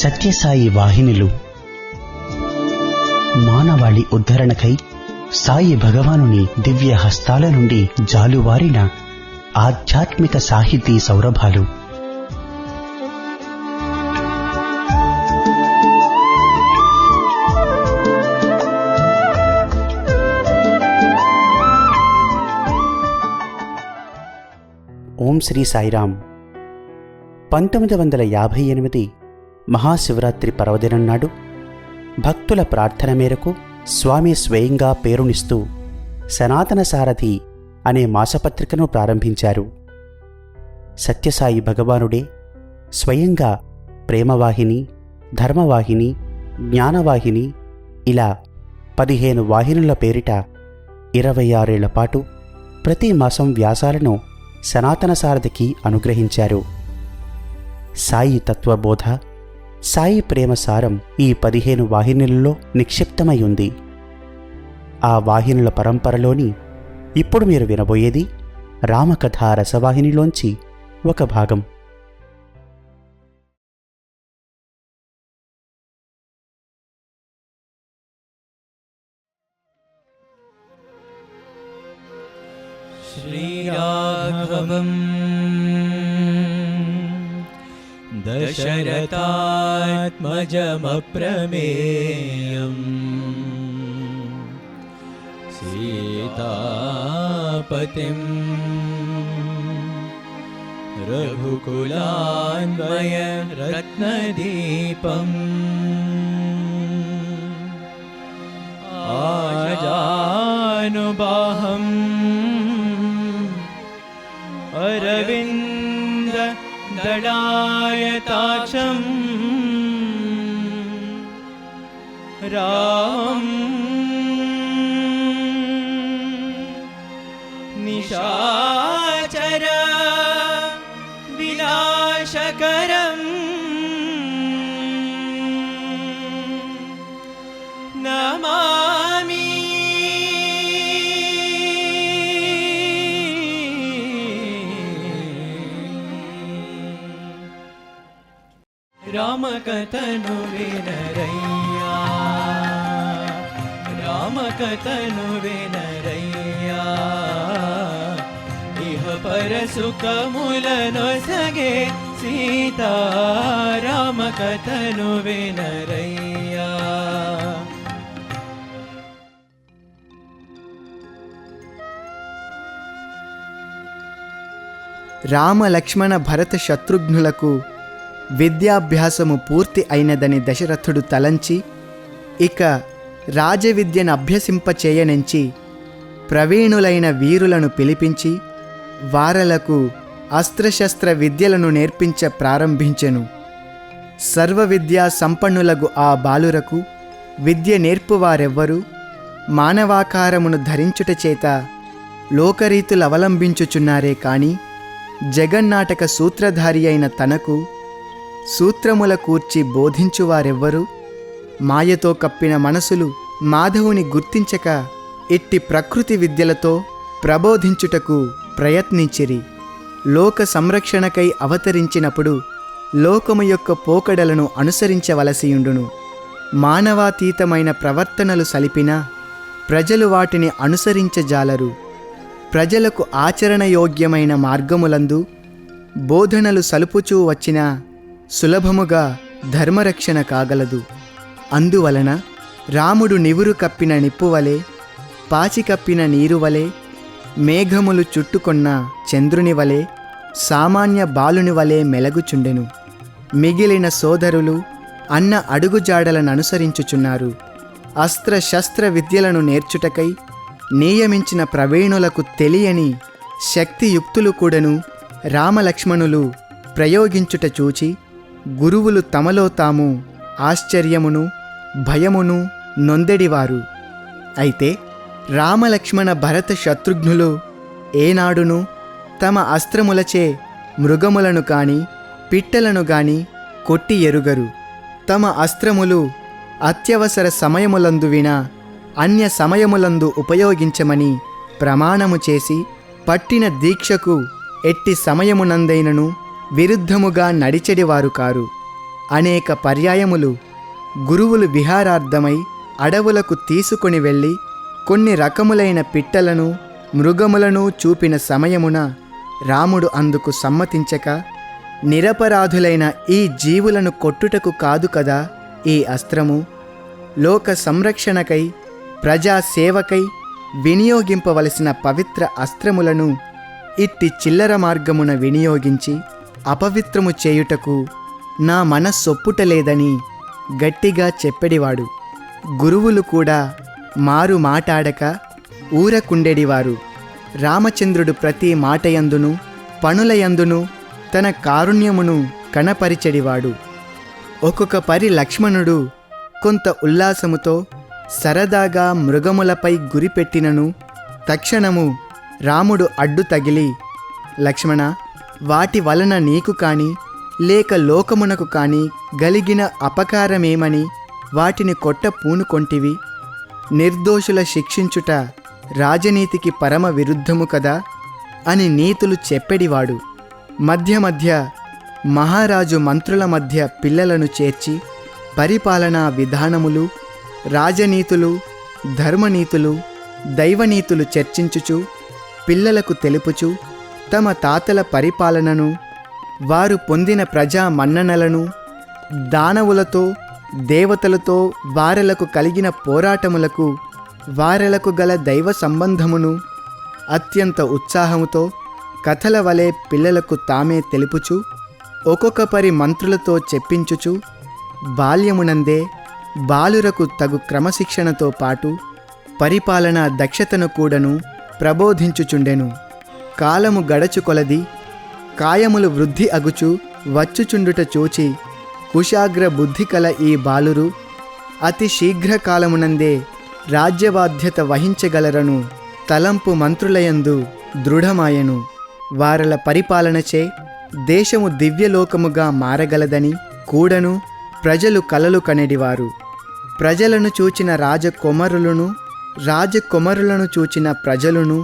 సత్యసాయి వాహినులు మానవాళి ఉద్ధరణకై సాయి భగవానుని దివ్య హస్తాల నుండి జాలువారిన ఆధ్యాత్మిక సాహితీ సౌరభాలు. ఓం శ్రీ సాయిరాం. 1958 మహాశివరాత్రి పర్వదినం నాడు భక్తుల ప్రార్థన మేరకు స్వామి స్వయంగా పేరునిస్తూ సనాతన సారథి అనే మాసపత్రికను ప్రారంభించారు. సత్యసాయి భగవానుడే స్వయంగా ప్రేమవాహిని, ధర్మవాహిని, జ్ఞానవాహిని ఇలా 15 వాహినుల పేరిట 26 ఏళ్ల పాటు ప్రతి మాసం వ్యాసాలను సనాతన సారథికి అనుగ్రహించారు. సాయి తత్వబోధ, సాయి ప్రేమ సారం ఈ 15 వాహినులలో నిక్షిప్తమై ఉంది. ఆ వాహినుల పరంపరలోని ఇప్పుడు మీరు వినబోయేది రామకథా రసవాహినిలోంచి ఒక భాగం. శ్రీరాఘవం దశరథాత్మజమప్రమేయం సీతాపతిం రఘుకులాన్వయ రత్నదీపం ఆజానుబాహం అరవింద దళాయతాక్షం రామం నిశాచర వినాశకరం నమామి. రామకథను వినరయ్యా, రామకథను వినరయ్యా, ఇహ పరసుఖములనొసగే సీతా రామకథను వినరయ్యా. రామ లక్ష్మణ భరత శత్రుఘ్నులకు విద్యాభ్యాసము పూర్తి అయినదని దశరథుడు తలంచి ఇక రాజవిద్యను అభ్యసింపచేయనెంచి ప్రవీణులైన వీరులను పిలిపించి వారలకు అస్త్రశస్త్ర విద్యలను నేర్పించ ప్రారంభించెను. సర్వవిద్యా సంపన్నులగు ఆ బాలురకు విద్య నేర్పువారెవ్వరూ మానవాకారమును ధరించుట చేత లోకరీతులు అవలంబించుచున్నారే కాని జగన్నాటక సూత్రధారి అయిన తనకు సూత్రముల కూర్చి బోధించువారెవ్వరూ మాయతో కప్పిన మనసులు మాధవుని గుర్తించక ఇట్టి ప్రకృతి విద్యలతో ప్రబోధించుటకు ప్రయత్నించిరి. లోక సంరక్షణకై అవతరించినప్పుడు లోకము యొక్క పోకడలను అనుసరించవలసియుండును. మానవాతీతమైన ప్రవర్తనలు సలిపినా ప్రజలు వాటిని అనుసరించజాలరు. ప్రజలకు ఆచరణయోగ్యమైన మార్గములందు బోధనలు సలుపుచూ వచ్చినా సులభముగా ధర్మరక్షణ కాగలదు. అందువలన రాముడు నివురు కప్పిన నిప్పువలే, పాచి కప్పిన నీరువలే, మేఘములు చుట్టుకొన్న చంద్రుని వలె, సామాన్య బాలుని వలె మెలగుచుండెను. మిగిలిన సోదరులు అన్న అడుగుజాడలను అనుసరించుచున్నారు. అస్త్రశస్త్ర విద్యలను నేర్చుటకై నియమించిన ప్రవీణులకు తెలియని శక్తియుక్తులు కూడాను రామలక్ష్మణులు ప్రయోగించుట చూచి గురువులు తమలో తాము ఆశ్చర్యమును భయమును నొందెడివారు. అయితే రామలక్ష్మణ భరత శత్రుఘ్నులు ఏనాడును తమ అస్త్రములచే మృగములను కాని పిట్టలను గాని కొట్టి ఎరుగరు. తమ అస్త్రములు అత్యవసర సమయములందు వినా అన్య సమయములందు ఉపయోగించమని ప్రమాణము చేసి పట్టిన దీక్షకు ఎట్టి సమయమునందైనను విరుద్ధముగా నడిచెడివారు కారు. అనేక పర్యాయములు గురువులు విహారార్థమై అడవులకు తీసుకొని వెళ్ళి కొన్ని రకములైన పిట్టలను మృగములను చూపిన సమయమున రాముడు అందుకు సమ్మతించక, నిరపరాధులైన ఈ జీవులను కొట్టుటకు కాదు కదా ఈ అస్త్రము, లోక సంరక్షణకై ప్రజాసేవకై వినియోగింపవలసిన పవిత్ర అస్త్రములను ఇట్టి చిల్లర మార్గమున వినియోగించి అపవిత్రము చేయుటకు నా మనస్సొప్పుటలేదని గట్టిగా చెప్పెడివాడు. గురువులు కూడా మారు మాటాడక ఊరకుండెడివారు. రామచంద్రుడు ప్రతి మాటయందును పనులయందును తన కారుణ్యమును కనపరిచెడివాడు. ఒక్కొక్క పరి లక్ష్మణుడు కొంత ఉల్లాసముతో సరదాగా మృగములపై గురిపెట్టినను తక్షణము రాముడు అడ్డు తగిలి, లక్ష్మణ, వాటి వలన నీకు కాని లేక లోకమునకు కాని గలిగిన అపకారమేమని వాటిని కొట్ట పూనుకొంటివి? నిర్దోషుల శిక్షించుట రాజనీతికి పరమ విరుద్ధము కదా అని నీతులు చెప్పెడివాడు. మధ్య మధ్య మహారాజు మంత్రుల మధ్య పిల్లలను చేర్చి పరిపాలనా విధానములు, రాజనీతులు, ధర్మనీతులు, దైవనీతులు చర్చించుచు పిల్లలకు తెలుపుచు తమ తాతల పరిపాలనను, వారు పొందిన ప్రజా మన్ననలను, దానవులతో దేవతలతో వారెలకు కలిగిన పోరాటములకు వారెలకు గల దైవ సంబంధమును అత్యంత ఉత్సాహముతో కథల వలె పిల్లలకు తామే తెలుపుచు ఒక్కొక్క పరి మంత్రులతో చెప్పించుచు బాల్యమునందే బాలురకు తగు క్రమశిక్షణతో పాటు పరిపాలనా దక్షతను కూడాను ప్రబోధించుచుండెను. కాలము గడచు కొలది కాయములు వృద్ధి అగుచు వచ్చుచుండుట చూచి కుశాగ్ర బుద్ధి కల ఈ బాలురు అతి శీఘ్రకాలమునందే రాజ్యబాధ్యత వహించగలరను తలంపు మంత్రులయందు దృఢమాయను. వారల పరిపాలనచే దేశము దివ్యలోకముగా మారగలదని కూడను ప్రజలు కలలు కనెడివారు. ప్రజలను చూచిన రాజకుమారులను, రాజకుమారులను చూచిన ప్రజలను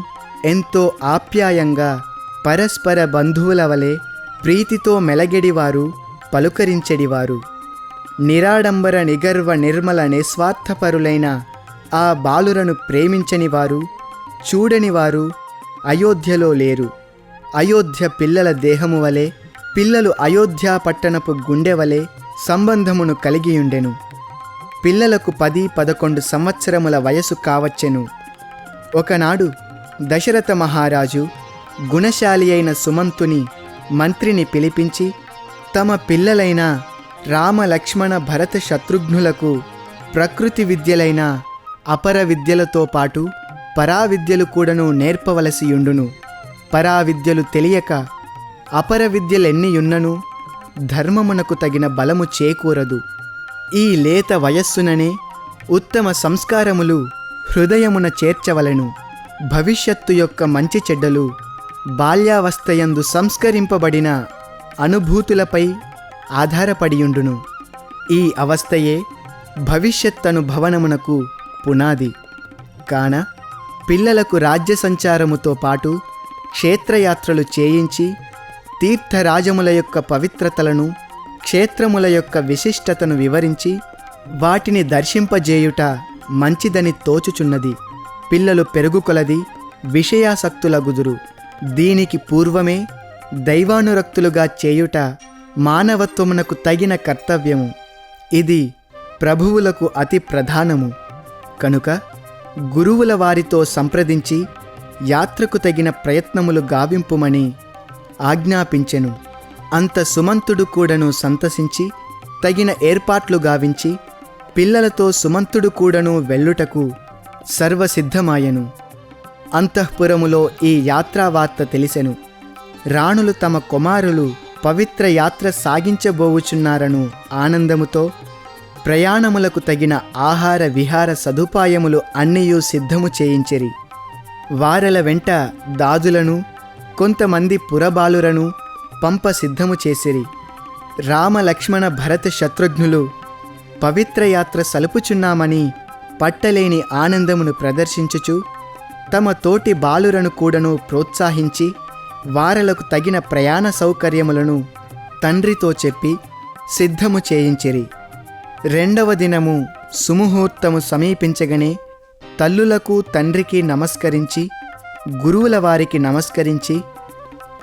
ఎంతో ఆప్యాయంగా పరస్పర బంధువుల వలె ప్రీతితో మెలగెడివారు, పలుకరించెడివారు. నిరాడంబర నిగర్వ నిర్మల నిస్వార్థపరులైన ఆ బాలురను ప్రేమించని వారు, చూడని వారు అయోధ్యలో లేరు. అయోధ్య పిల్లల దేహము వలె, పిల్లలు అయోధ్యా పట్టణపు గుండె వలె సంబంధమును కలిగియుండెను. పిల్లలకు 10-11 సంవత్సరముల వయసు కావచ్చెను. ఒకనాడు దశరథ మహారాజు గుణశాలి అయిన సుమంతుని మంత్రిని పిలిపించి తమ పిల్లలైన రామ లక్ష్మణ భరత శత్రుఘ్నులకు ప్రకృతి విద్యలైన అపర విద్యలతో పాటు పరావిద్యలు కూడాను నేర్పవలసియుండును. పరావిద్యలు తెలియక అపర విద్యలెన్నియున్నను ధర్మమునకు తగిన బలము చేకూరదు. ఈ లేత వయస్సుననే ఉత్తమ సంస్కారములు హృదయమున చేర్చవలెను. భవిష్యత్తు యొక్క మంచి చెడ్డలు బాల్యావస్థయందు సంస్కరింపబడిన అనుభూతులపై ఆధారపడియుండును. ఈ అవస్థయే భవిష్యత్తనుభవనమునకు పునాది. కాన పిల్లలకు రాజ్య సంచారముతో పాటు క్షేత్రయాత్రలు చేయించి తీర్థరాజముల యొక్క పవిత్రతలను, క్షేత్రముల యొక్క విశిష్టతను వివరించి వాటిని దర్శింపజేయుట మంచిదని తోచుచున్నది. పిల్లలు పెరుగుకొలది విషయాసక్తులగుదురు. దీనికి పూర్వమే దైవానురక్తులుగా చేయుట మానవత్వమునకు తగిన కర్తవ్యము. ఇది ప్రభువులకు అతి ప్రధానము. కనుక గురువుల వారితో సంప్రదించి యాత్రకు తగిన ప్రయత్నములు గావింపుమని ఆజ్ఞాపించెను. అంత సుమంతుడు కూడాను సంతసించి తగిన ఏర్పాట్లు గావించి పిల్లలతో సుమంతుడు కూడాను వెళ్ళుటకు సర్వసిద్ధమాయెను. అంతఃపురములో ఈ యాత్రావార్త తెలిసెను. రాణులు తమ కుమారులు పవిత్ర యాత్ర సాగించబోవుచున్నారను ఆనందముతో ప్రయాణములకు తగిన ఆహార విహార సదుపాయములు అన్నియూ సిద్ధము చేయించిరి. వారల వెంట దాదులను, కొంతమంది పురబాలురను పంప సిద్ధము చేసిరి. రామ లక్ష్మణ భరత శత్రుఘ్నులు పవిత్ర యాత్ర సలుపుచున్నామని పట్టలేని ఆనందమును ప్రదర్శించుచు తమ తోటి బాలురను కూడాను ప్రోత్సహించి వారలకు తగిన ప్రయాణ సౌకర్యములను తండ్రితో చెప్పి సిద్ధము చేయించిరి. రెండవ దినము సుముహూర్తము సమీపించగనే తల్లులకు తండ్రికి నమస్కరించి, గురువుల వారికి నమస్కరించి,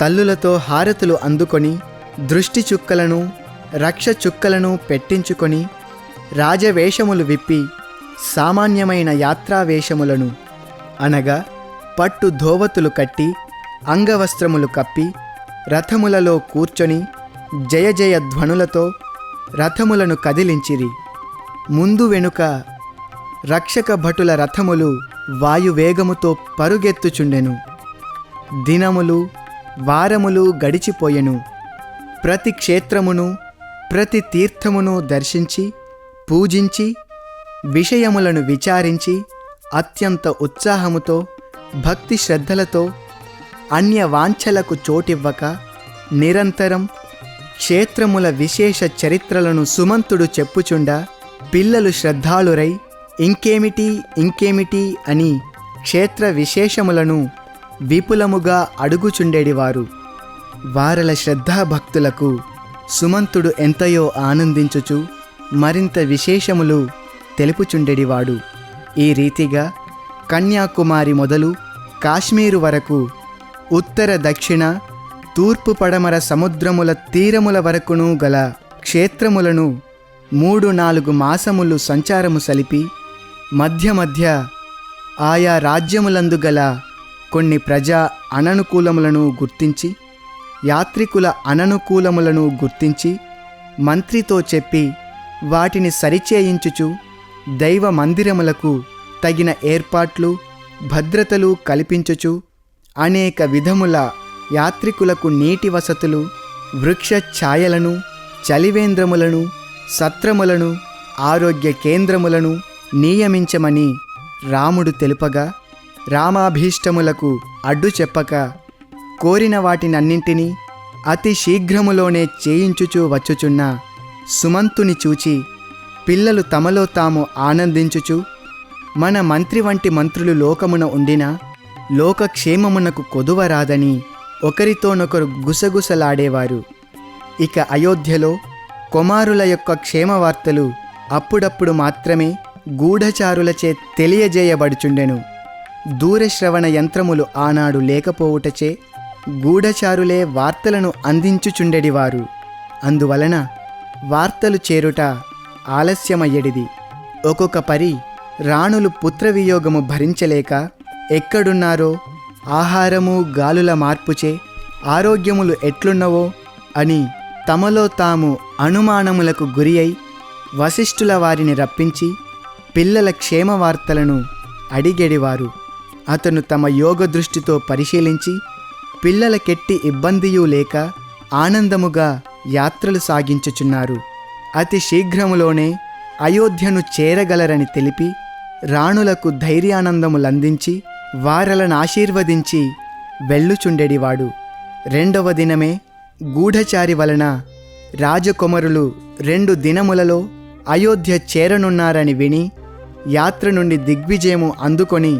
తల్లులతో హారతులు అందుకొని, దృష్టి చుక్కలను రక్ష చుక్కలను పెట్టించుకొని, రాజవేషములు విప్పి సామాన్యమైన యాత్రావేషములను అనగా పట్టు ధోవతులు కట్టి, అంగవస్త్రములు కప్పి, రథములలో కూర్చొని జయ జయ ధ్వనులతో రథములను కదిలించిరి. ముందు వెనుక రక్షక భటుల రథములు వాయువేగముతో పరుగెత్తుచుండెను. దినములు వారములు గడిచిపోయెను. ప్రతి క్షేత్రమును ప్రతి తీర్థమును దర్శించి పూజించి విషయములను విచారించి అత్యంత ఉత్సాహముతో భక్తి శ్రద్ధలతో అన్య వాంఛలకు చోటివ్వక నిరంతరం క్షేత్రముల విశేష చరిత్రలను సుమంతుడు చెప్పుచుండా పిల్లలు శ్రద్ధాళురై ఇంకేమిటి ఇంకేమిటి అని క్షేత్ర విశేషములను విపులముగా అడుగుచుండేడివారు. వారల శ్రద్ధాభక్తులకు సుమంతుడు ఎంతయో ఆనందించుచు మరింత విశేషములు తెలుపుచుండెడివాడు. ఈ రీతిగా కన్యాకుమారి మొదలు కాశ్మీరు వరకు ఉత్తర దక్షిణ తూర్పు పడమర సముద్రముల తీరముల వరకును గల క్షేత్రములను 3-4 మాసములు సంచారము సలిపి మధ్య మధ్య ఆయా రాజ్యములందు గల కొన్ని ప్రజా అననుకూలములను గుర్తించి, యాత్రికుల అననుకూలములను గుర్తించి మంత్రితో చెప్పి వాటిని సరిచేయించుచు దైవ మందిరములకు తగిన ఏర్పాట్లు భద్రతలు కల్పించుచు అనేక విధముల యాత్రికులకు నీటి వసతులు, వృక్ష ఛాయలను, చలివేంద్రములను, సత్రములను, ఆరోగ్య కేంద్రములను నియమించమని రాముడు తెలుపగా, రామాభీష్టములకు అడ్డు చెప్పక కోరిన వాటినన్నింటినీ అతి శీఘ్రములోనే చేయించుచూ వచ్చుచున్న సుమంతుని చూచి పిల్లలు తమలో తాము ఆనందించుచు, మన మంత్రి వంటి మంత్రులు లోకమున ఉండినా లోకక్షేమమునకు కొదువరాదని ఒకరితోనొకరు గుసగుసలాడేవారు. ఇక అయోధ్యలో కుమారుల యొక్క క్షేమవార్తలు అప్పుడప్పుడు మాత్రమే గూఢచారులచే తెలియజేయబడుచుండెను. దూరశ్రవణ యంత్రములు ఆనాడు లేకపోవుటచే గూఢచారులే వార్తలను అందించుచుండెడివారు. అందువలన వార్తలు చేరుట ఆలస్యమయ్యడిది. ఒక్కొక్క పరి రాణులు పుత్రవియోగము భరించలేక ఎక్కడున్నారో, ఆహారము గాలుల మార్పుచే ఆరోగ్యములు ఎట్లున్నవో అని తమలో తాము అనుమానములకు గురి అయి వశిష్ఠుల వారిని రప్పించి పిల్లల క్షేమ వార్తలను అడిగెడివారు. అతను తమ యోగ దృష్టితో పరిశీలించి పిల్లలకెట్టి ఇబ్బందియూ లేక ఆనందముగా యాత్రలు సాగించుచున్నారు. అతి శీఘ్రములోనే అయోధ్యను చేరగలరని తెలిపి రాణులకు ధైర్యానందములందించి వారలను ఆశీర్వదించి వెళ్ళుచుండెడివాడు. రెండవ దినమే గూఢచారి వలన రాజకుమారులు 2 దినములలో అయోధ్య చేరనున్నారని విని యాత్ర నుండి దిగ్విజయము అందుకొని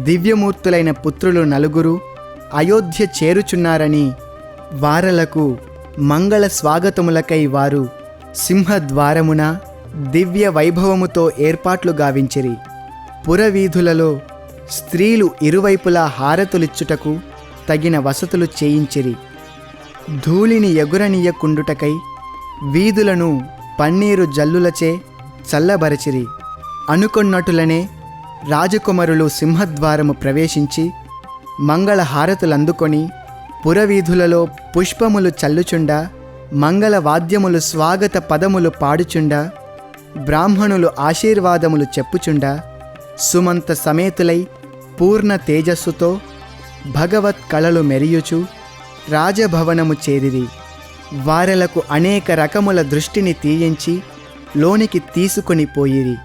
దివ్యమూర్తులైన పుత్రులు 4 అయోధ్య చేరుచున్నారని వారలకు మంగళ స్వాగతములకై వారు సింహద్వారమున దివ్య వైభవముతో ఏర్పాట్లు గావించిరి. పురవీధులలో స్త్రీలు ఇరువైపులా హారతులిచ్చుటకు తగిన వసతులు చేయించిరి. ధూళిని ఎగురనీయకుండుటకై వీధులను పన్నీరు జల్లులచే చల్లబరచిరి. అనుకొన్నట్టులనే రాజకుమారులు సింహద్వారము ప్రవేశించి మంగళ హారతులందుకొని పురవీధులలో పుష్పములు చల్లుచుండా, మంగళ వాద్యములు స్వాగత పదములు పాడుచుండా, బ్రాహ్మణులు ఆశీర్వాదములు చెప్పుచుండా సుమంత సమేతులై పూర్ణ తేజస్సుతో భగవత్ కళలు మెరియుచు రాజభవనము చేరిరి. వారలకు అనేక రకముల దృష్టిని తీయించి లోనికి తీసుకొని పోయిరి.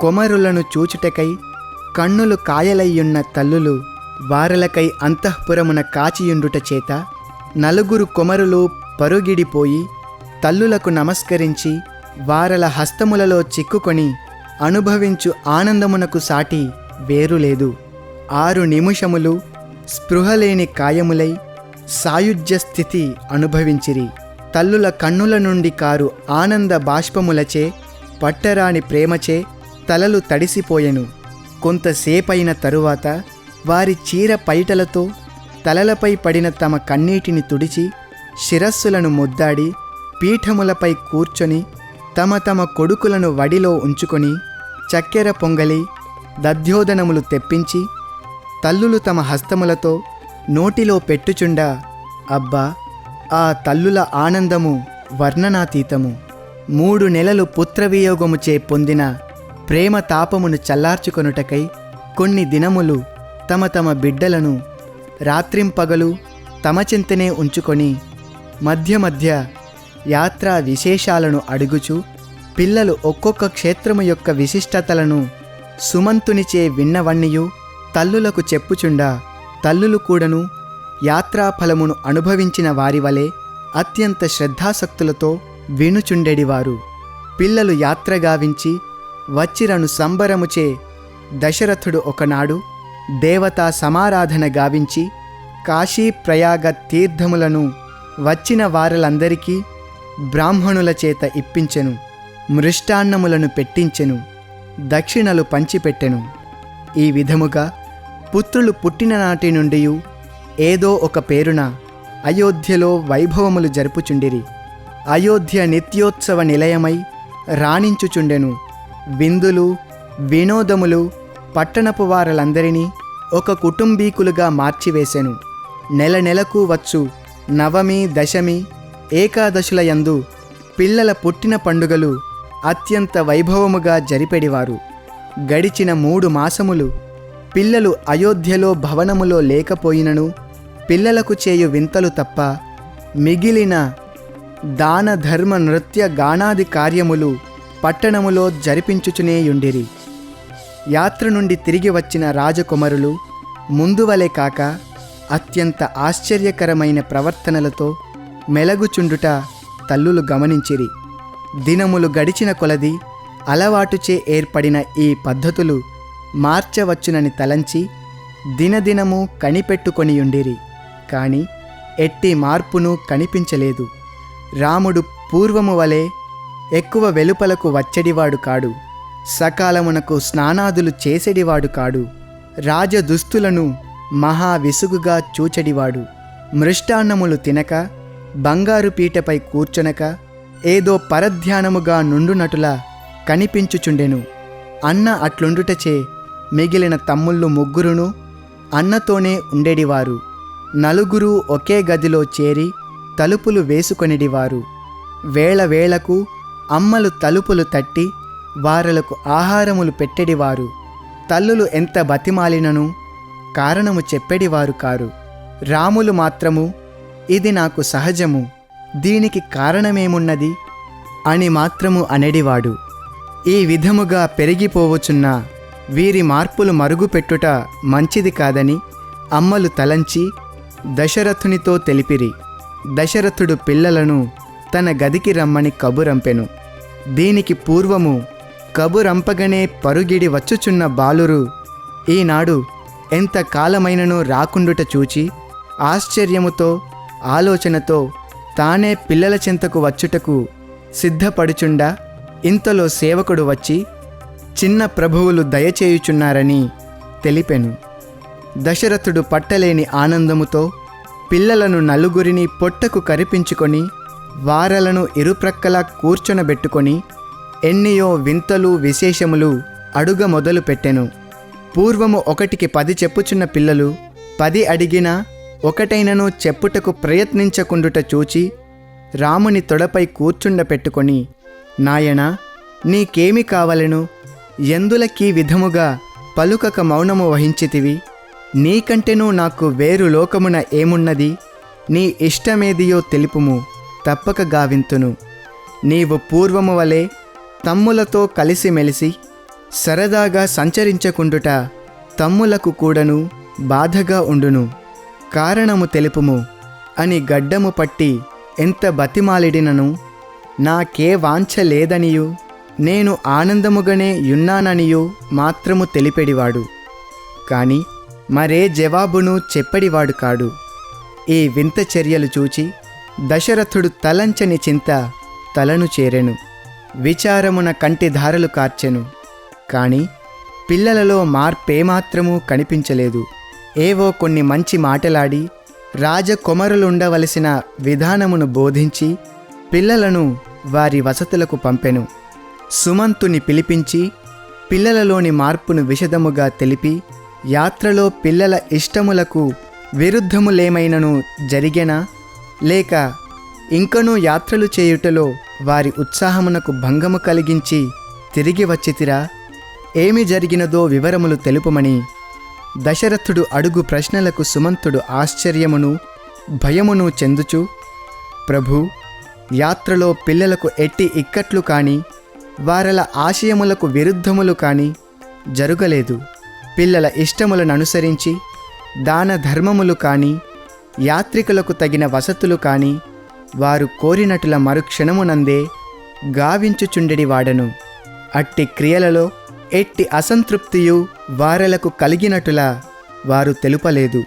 కొమరులను చూచుటకై కన్నులు కాయలయ్యున్న తల్లులు వారలకై అంతఃపురమున కాచియుండుట చేత 4 కొమరులు పరుగిడిపోయి తల్లులకు నమస్కరించి వారల హస్తములలో చిక్కుకొని అనుభవించు ఆనందమునకు సాటి వేరులేదు. 6 నిమిషములు స్పృహలేని కాయములై సాయుజ్య స్థితి అనుభవించిరి. తల్లుల కన్నుల నుండి కారు ఆనంద బాష్పములచే పట్టరాని ప్రేమచే తలలు తడిసిపోయెను. కొంతసేపైన తరువాత వారి చీర పైటలతో తలలపై పడిన తమ కన్నీటిని తుడిచి శిరస్సులను ముద్దాడి పీఠములపై కూర్చొని తమ తమ కొడుకులను వడిలో ఉంచుకొని చక్కెర పొంగలి దధ్యోదనములు తెప్పించి తల్లులు తమ హస్తములతో నోటిలో పెట్టుచుండా అబ్బా, ఆ తల్లుల ఆనందము వర్ణనాతీతము. 3 నెలలు పుత్రవియోగముచే పొందిన ప్రేమ తాపమును చల్లార్చుకొనుటకై కొన్ని దినములు తమ తమ బిడ్డలను రాత్రింపగలు తమ చింతనే ఉంచుకొని మధ్య మధ్య యాత్రా విశేషాలను అడుగుచు పిల్లలు ఒక్కొక్క క్షేత్రము యొక్క విశిష్టతలను సుమంతునిచే విన్నవన్నీయు తల్లులకు చెప్పుచుండా తల్లులు కూడాను యాత్రాఫలమును అనుభవించిన వారి వలె అత్యంత శ్రద్ధాసక్తులతో వినుచుండెడివారు. పిల్లలు యాత్ర గావించి వచ్చిరను సంబరముచే దశరథుడు ఒకనాడు దేవతా సమారాధన గావించి కాశీ ప్రయాగ తీర్థములను వచ్చిన వారలందరికీ బ్రాహ్మణుల చేత ఇప్పించెను. మృష్టాన్నములను పెట్టించెను. దక్షిణలు పంచిపెట్టెను. ఈ విధముగా పుత్రులు పుట్టిన నాటి నుండి ఏదో ఒక పేరున అయోధ్యలో వైభవములు జరుపుచుండిరి. అయోధ్య నిత్యోత్సవ నిలయమై రాణించుచుండెను. విందులు వినోదములు పట్టణపు వారలందరినీ ఒక కుటుంబీకులుగా మార్చివేశెను. నెల నెలకు వచ్చు నవమి దశమి ఏకాదశుల యందు పిల్లల పుట్టిన పండుగలు అత్యంత వైభవముగా జరిపెడివారు. గడిచిన 3 మాసములు పిల్లలు అయోధ్యలో భవనములో లేకపోయినను పిల్లలకు చేయు వింతలు తప్ప మిగిలిన దాన ధర్మ నృత్య గానాది కార్యములు పట్టణములో జరిపించుచునేయుండిరి. యాత్ర నుండి తిరిగి వచ్చిన రాజకుమారులు ముందువలే కాక అత్యంత ఆశ్చర్యకరమైన ప్రవర్తనలతో మెలగుచుండుట తల్లులు గమనించిరి. దినములు గడిచిన కొలది అలవాటుచే ఏర్పడిన ఈ పద్ధతులు మార్చవచ్చునని తలంచి దినదినము కనిపెట్టుకొనియుండిరి. కాని ఎట్టి మార్పును కనిపించలేదు. రాముడు పూర్వము వలె ఎక్కువ వెలుపలకు వచ్చెడివాడు కాడు. సకాలమునకు స్నానాదులు చేసెడివాడు కాడు. రాజదుస్తులను మహా విసుగుగా చూచెడివాడు. మృష్టాన్నములు తినక బంగారు పీటపై కూర్చొనక ఏదో పరధ్యానముగా నుండునటులా కనిపించుచుండెను. అన్న అట్లుండుటచే మిగిలిన తమ్ముళ్ళు 3 అన్నతోనే ఉండేడివారు. 4 ఒకే గదిలో చేరి తలుపులు వేసుకొనిడివారు. వేళ వేళకు అమ్మలు తలుపులు తట్టి వారలకు ఆహారములు పెట్టెడివారు. తల్లులు ఎంత బతిమాలినను కారణము చెప్పెడివారు కారు. రాములు మాత్రము ఇది నాకు సహజము, దీనికి కారణమేమున్నది అని మాత్రము అనెడివాడు. ఈ విధముగా పెరిగిపోవచున్న వీరి మార్పులు మరుగుపెట్టుట మంచిది కాదని అమ్మలు తలంచి దశరథునితో తెలిపిరి. దశరథుడు పిల్లలను తన గదికి రమ్మని కబురంపెను. దీనికి పూర్వము కబురంపగనే పరుగిడి వచ్చుచున్న బాలురు ఈనాడు ఎంత కాలమైనను రాకుండుట చూచి ఆశ్చర్యముతో ఆలోచనతో తానే పిల్లల చెంతకు వచ్చుటకు సిద్ధపడుచుండా ఇంతలో సేవకుడు వచ్చి చిన్న ప్రభువులు దయచేయుచున్నారని తెలిపెను. దశరథుడు పట్టలేని ఆనందముతో పిల్లలను 4 పొట్టకు కరిపించుకొని వారలను ఇరుప్రక్కలా కూర్చొనబెట్టుకొని ఎన్నియో వింతలు విశేషములు అడుగ మొదలుపెట్టెను. పూర్వము 1కి 10 చెప్పుచున్న పిల్లలు 10 అడిగినా ఒకటైనను చెప్పుటకు ప్రయత్నించకుండుట చూచి రాముని తొడపై కూర్చుండపెట్టుకొని, నాయనా, నీకేమి కావలెను? ఎందులకీ విధముగా పలుకక మౌనము వహించితివి? నీకంటెనూ నాకు వేరు లోకమున ఏమున్నది? నీ ఇష్టమేదియో తెలుపుము, తప్పక గావింతును. నీవు పూర్వము వలె తమ్ములతో కలిసిమెలిసి సరదాగా సంచరించకుండుట తమ్ములకు కూడాను బాధగా ఉండును. కారణము తెలుపుము అని గడ్డము పట్టి ఎంత బతిమాలిడినను నాకే వాంఛ లేదనియు నేను ఆనందముగానే యున్నాననియు మాత్రము తెలిపెడివాడు. కాని మరే జవాబును చెప్పడివాడు కాడు. ఈ వింత చర్యలు చూచి దశరథుడు తలంచని చింత తలను చేరెను. విచారమున కంటిధారలు కార్చెను. కాని పిల్లలలో మార్పేమాత్రమూ కనిపించలేదు. ఏవో కొన్ని మంచి మాటలాడి రాజకుమారులుండవలసిన విధానమును బోధించి పిల్లలను వారి వసతులకు పంపెను. సుమంతుని పిలిపించి పిల్లలలోని మార్పును విశదముగా తెలిపి, యాత్రలో పిల్లల ఇష్టములకు విరుద్ధములేమైనను జరిగెనా, లేక ఇంకనూ యాత్రలు చేయుటలో వారి ఉత్సాహమునకు భంగము కలిగించి తిరిగి వచ్చితిరా, ఏమి జరిగినదో వివరములు తెలుపమని దశరథుడు అడుగు ప్రశ్నలకు సుమంతుడు ఆశ్చర్యమును భయమును చెందుచు, ప్రభూ, యాత్రలో పిల్లలకు ఎట్టి ఇక్కట్లు కాని వారల ఆశయములకు విరుద్ధములు కాని జరుగలేదు. పిల్లల ఇష్టములను అనుసరించి దాన ధర్మములు కాని యాత్రికులకు తగిన వసతులు కాని వారు కోరినట్ల మరుక్షణమునందే గావించుచుండెడి వాడను. అట్టి క్రియలలో ఎట్టి అసంతృప్తియు వారలకు కలిగినట్టులా వారు తెలుపలేదు,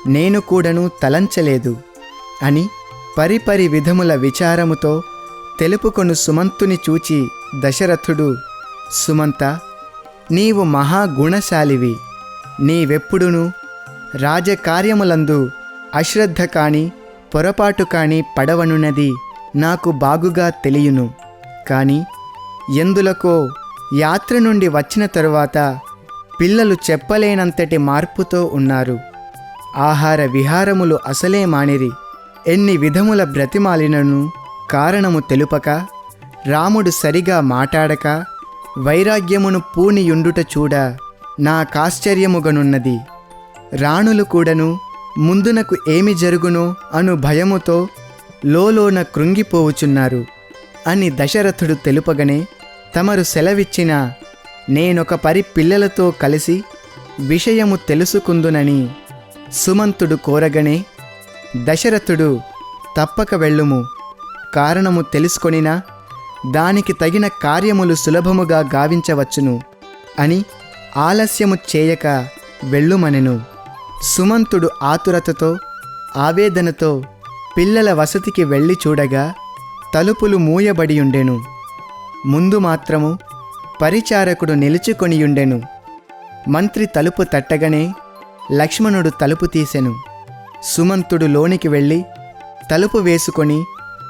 నేను కూడాను తలంచలేదు అని పరిపరి విధముల విచారముతో తెలుపుకొను సుమంతుని చూచి దశరథుడు, సుమంత, నీవు మహాగుణశాలివి. నీవెప్పుడునూ రాజకార్యములందు అశ్రద్ధ కాని పొరపాటు కాని పడవనున్నది నాకు బాగుగా తెలియను. కాని ఎందులకో యాత్ర నుండి వచ్చిన తరువాత పిల్లలు చెప్పలేనంతటి మార్పుతో ఉన్నారు. ఆహార విహారములు అసలే మానిరి. ఎన్ని విధముల బ్రతిమాలినను కారణము తెలుపక, రాముడు సరిగా మాటాడక వైరాగ్యమును పూనియుండుట చూడ నాకాశ్చర్యముగనున్నది. రాణులు కూడాను ముందునకు ఏమి జరుగునో అను భయముతో లోలోన కృంగిపోవుచున్నారు అని దశరథుడు తెలుపగనే, తమరు సెలవిచ్చిన నేనొక పరి పిల్లలతో కలిసి విషయము తెలుసుకుందునని సుమంతుడు కోరగనే, దశరథుడు, తప్పక వెళ్ళుము, కారణము తెలుసుకొనినా దానికి తగిన కార్యములు సులభముగా గావించవచ్చును అని ఆలస్యము చేయక వెళ్ళుమనెను. సుమంతుడు ఆతురతతో ఆవేదనతో పిల్లల వసతికి వెళ్ళి చూడగా తలుపులు మూయబడియుండెను. ముందు మాత్రము పరిచారకుడు నిలుచుకొనియుండెను. మంత్రి తలుపు తట్టగనే లక్ష్మణుడు తలుపు తీసెను. సుమంతుడు లోనికి వెళ్ళి తలుపు వేసుకొని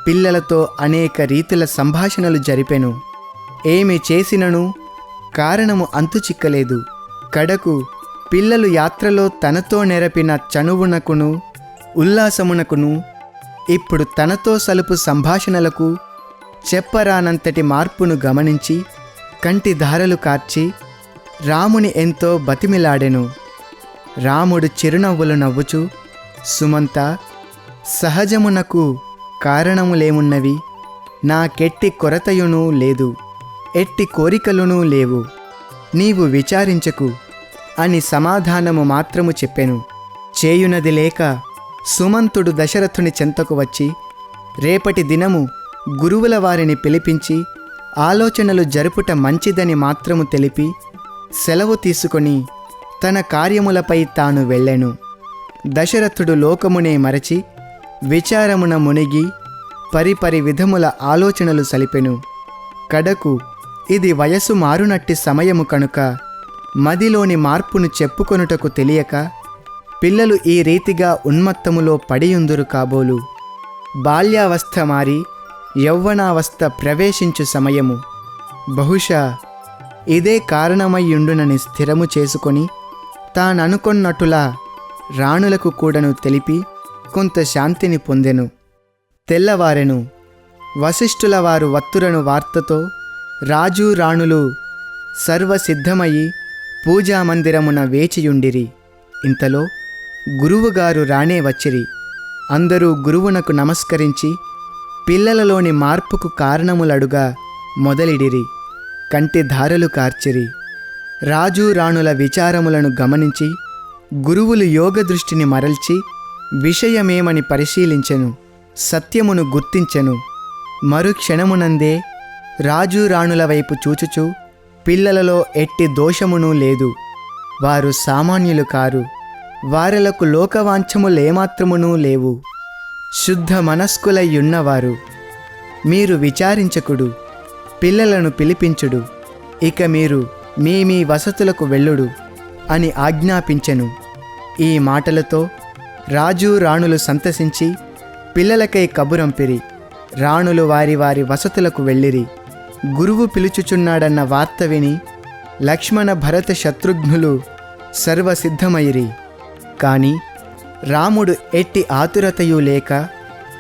పిల్లలతో అనేక రీతుల సంభాషణలు జరిపెను. ఏమి చేసినను కారణము అంతుచిక్కలేదు. కడకు పిల్లలు యాత్రలో తనతో నెరపిన చనువునకును ఉల్లాసమునకును ఇప్పుడు తనతో సలుపు సంభాషణలకు చెప్పరానంతటి మార్పును గమనించి కంటి ధారలు కార్చి రాముని ఎంతో బతిమిలాడెను. రాముడు చిరునవ్వులు నవ్వుచూ, సుమంత, సహజమునకు కారణములేమున్నవి? నాకెట్టి కొరతయునూ లేదు, ఎట్టి కోరికలునూ లేవు, నీవు విచారించకు అని సమాధానము మాత్రము చెప్పెను. చేయునది లేక సుమంతుడు దశరథుని చెంతకు వచ్చి రేపటి దినము గురువుల వారిని పిలిపించి ఆలోచనలు జరుపుట మంచిదని మాత్రము తెలిపి సెలవు తీసుకొని తన కార్యములపై తాను వెళ్ళెను. దశరథుడు లోకమునే మరచి విచారమున మునిగి పరిపరి విధముల ఆలోచనలు సలిపెను. కడకు ఇది వయసు మారునట్టి సమయము కనుక మదిలోని మార్పును చెప్పుకొనుటకు తెలియక పిల్లలు ఈ రీతిగా ఉన్మత్తములో పడియుందురు కాబోలు. బాల్యావస్థ మారి యౌవనావస్థ ప్రవేశించు సమయము. బహుశా ఇదే కారణమయ్యుండునని స్థిరము చేసుకొని తాననుకొన్నట్టులా రాణులకు కూడాను తెలిపి కొంత శాంతిని పొందెను. తెల్లవారెను. వశిష్ఠుల వారు వత్తురను వార్తతో రాజు రాణులు సర్వసిద్ధమయ్యి పూజామందిరమున వేచియుండిరి. ఇంతలో గురువుగారు రానే వచ్చిరి. అందరూ గురువునకు నమస్కరించి పిల్లలలోని మార్పుకు కారణములడుగా మొదలిడిరి. కంటి ధారలు కార్చిరి. రాజు రాణుల విచారములను గమనించి గురువులు యోగ దృష్టిని మరల్చి విషయమేమని పరిశీలించెను. సత్యమును గుర్తించెను. మరుక్షణమునందే రాజు రాణుల వైపు చూచుచూ పిల్లలలో ఎట్టి దోషమునూ లేదు, వారు సామాన్యులు కారు, వారలకు లోకవాంఛములేమాత్రమునూ లేవు, శుద్ధ మనస్కులయ్యున్నవారు, మీరు విచారించకుడు, పిల్లలను పిలిపించుడు, ఇక మీరు మీ మీ వసతులకు వెళ్ళుడు అని ఆజ్ఞాపించెను. ఈ మాటలతో రాజు రాణులు సంతసించి పిల్లలకై కబురంపిరి. రాణులు వారి వారి వసతులకు వెళ్ళిరి. గురువు పిలుచుచున్నాడన్న వార్త విని లక్ష్మణ భరత శత్రుఘ్నులు సర్వసిద్ధమైరి. కాని రాముడు ఎట్టి ఆతురతయు లేక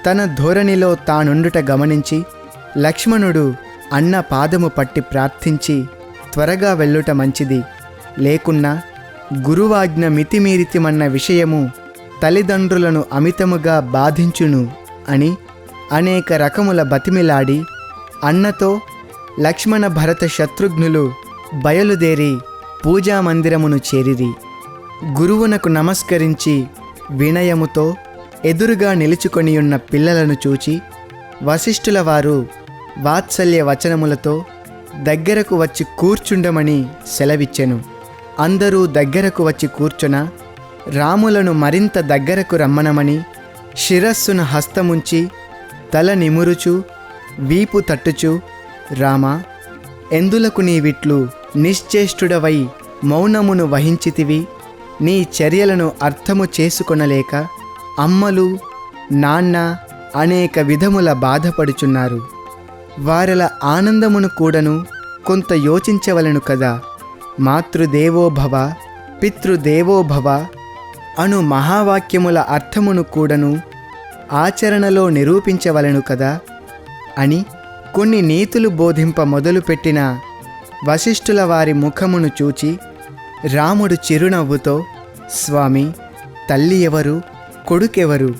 తన ధోరణిలో తానుండుట గమనించి లక్ష్మణుడు అన్న పాదము పట్టి ప్రార్థించి, త్వరగా వెళ్ళుట మంచిది, లేకున్నా గురువాజ్ఞ మితిమీరితిమన్న విషయము తల్లిదండ్రులను అమితముగా బాధించును అని అనేక రకముల బతిమిలాడి అన్నతో లక్ష్మణ భరత శత్రుఘ్నులు బయలుదేరి పూజామందిరమును చేరిరి. గురువునకు నమస్కరించి వినయముతో ఎదురుగా నిలుచుకొనియున్న పిల్లలను చూచి వశిష్ఠుల వారు వాత్సల్య వచనములతో దగ్గరకు వచ్చి కూర్చుండమని సెలవిచ్చెను. అందరూ దగ్గరకు వచ్చి కూర్చున రాములను మరింత దగ్గరకు రమ్మనమని శిరస్సును హస్తముంచి తల నిమురుచు వీపు తట్టుచు, రామా, ఎందులకు నీవిట్లు నిశ్చేష్టుడవై మౌనమును వహించితివి? నీ చర్యలను అర్థము చేసుకొనలేక అమ్మలు నాన్న అనేక విధముల బాధపడుచున్నారు. వారల ఆనందమును కూడాను కొంత యోచించవలను కదా. మాతృదేవోభవ పితృదేవోభవ అను మహావాక్యముల అర్థమును కూడాను ఆచరణలో నిరూపించవలను కదా అని కొన్ని నీతులు బోధింప మొదలుపెట్టిన వశిష్ఠుల వారి ముఖమును చూచి రాముడు చిరునవ్వుతో, స్వామి, తల్లి ఎవరు, కొడుకెవరు,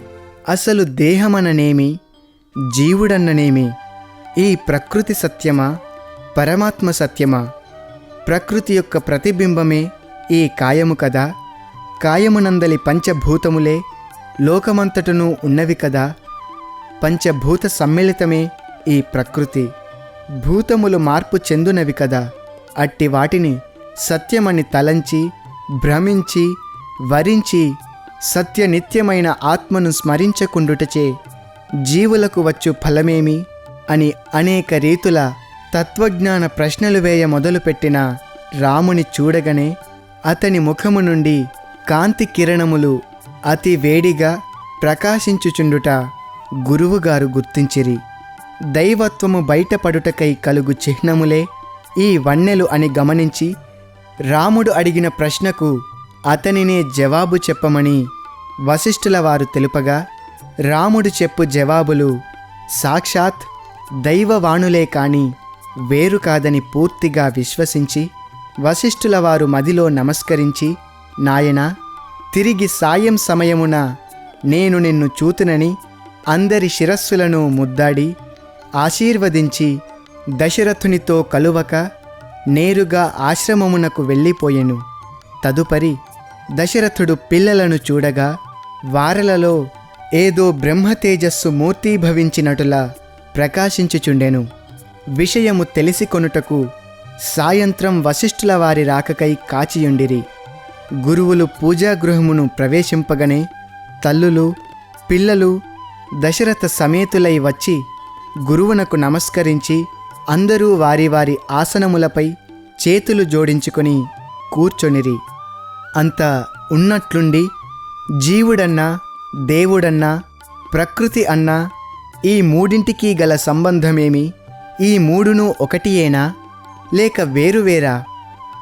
అసలు దేహమననేమి, జీవుడన్ననేమి, ఈ ప్రకృతి సత్యమా, పరమాత్మ సత్యమా? ప్రకృతి యొక్క ప్రతిబింబమే ఈ కాయము కదా. కాయమునందలి పంచభూతములే లోకమంతటను ఉన్నవి కదా. పంచభూత సమ్మిళితమే ఈ ప్రకృతి. భూతములు మార్పు చెందునవి కదా. అట్టి వాటిని సత్యమని తలంచి భ్రమించి వరించి సత్యనిత్యమైన ఆత్మను స్మరించకుండుటచే జీవులకు వచ్చు ఫలమేమి అని అనేక రీతుల తత్వజ్ఞాన ప్రశ్నలు వేయ మొదలుపెట్టిన రాముని చూడగానే అతని ముఖము నుండి కాంతి కిరణములు అతి వేడిగా ప్రకాశించుచుండుట గురువుగారు గుర్తించిరి. దైవత్వము బయటపడుటకై కలుగు చిహ్నములే ఈ వన్నెలు అని గమనించి రాముడు అడిగిన ప్రశ్నకు అతనినే జవాబు చెప్పమని వశిష్ఠుల వారు తెలుపగా, రాముడు చెప్పు జవాబులు సాక్షాత్ దైవవాణులే కాని వేరు కాదని పూర్తిగా విశ్వసించి వశిష్ఠుల వారు మదిలో నమస్కరించి, నాయనా, తిరిగి సాయం సమయమున నేను నిన్ను చూతునని అందరి శిరస్సులను ముద్దాడి ఆశీర్వదించి దశరథునితో కలువక నేరుగా ఆశ్రమమునకు వెళ్ళిపోయెను. తదుపరి దశరథుడు పిల్లలను చూడగా వారలలో ఏదో బ్రహ్మతేజస్సు మూర్తీభవించినటులా ప్రకాశించుచుండెను. విషయము తెలిసికొనుటకు సాయంత్రం వశిష్ఠుల వారి రాకకై కాచియుండిరి. గురువులు పూజాగృహమును ప్రవేశింపగనే తల్లులు పిల్లలు దశరథ సమేతులై వచ్చి గురువునకు నమస్కరించి అందరూ వారి వారి ఆసనములపై చేతులు జోడించుకొని కూర్చొనిరి. అంత ఉన్నట్లుండి జీవుడన్నా దేవుడన్నా ప్రకృతి అన్నా ఈ మూడింటికి గల సంబంధమేమి? ఈ మూడును ఒకటియేనా లేక వేరువేరా?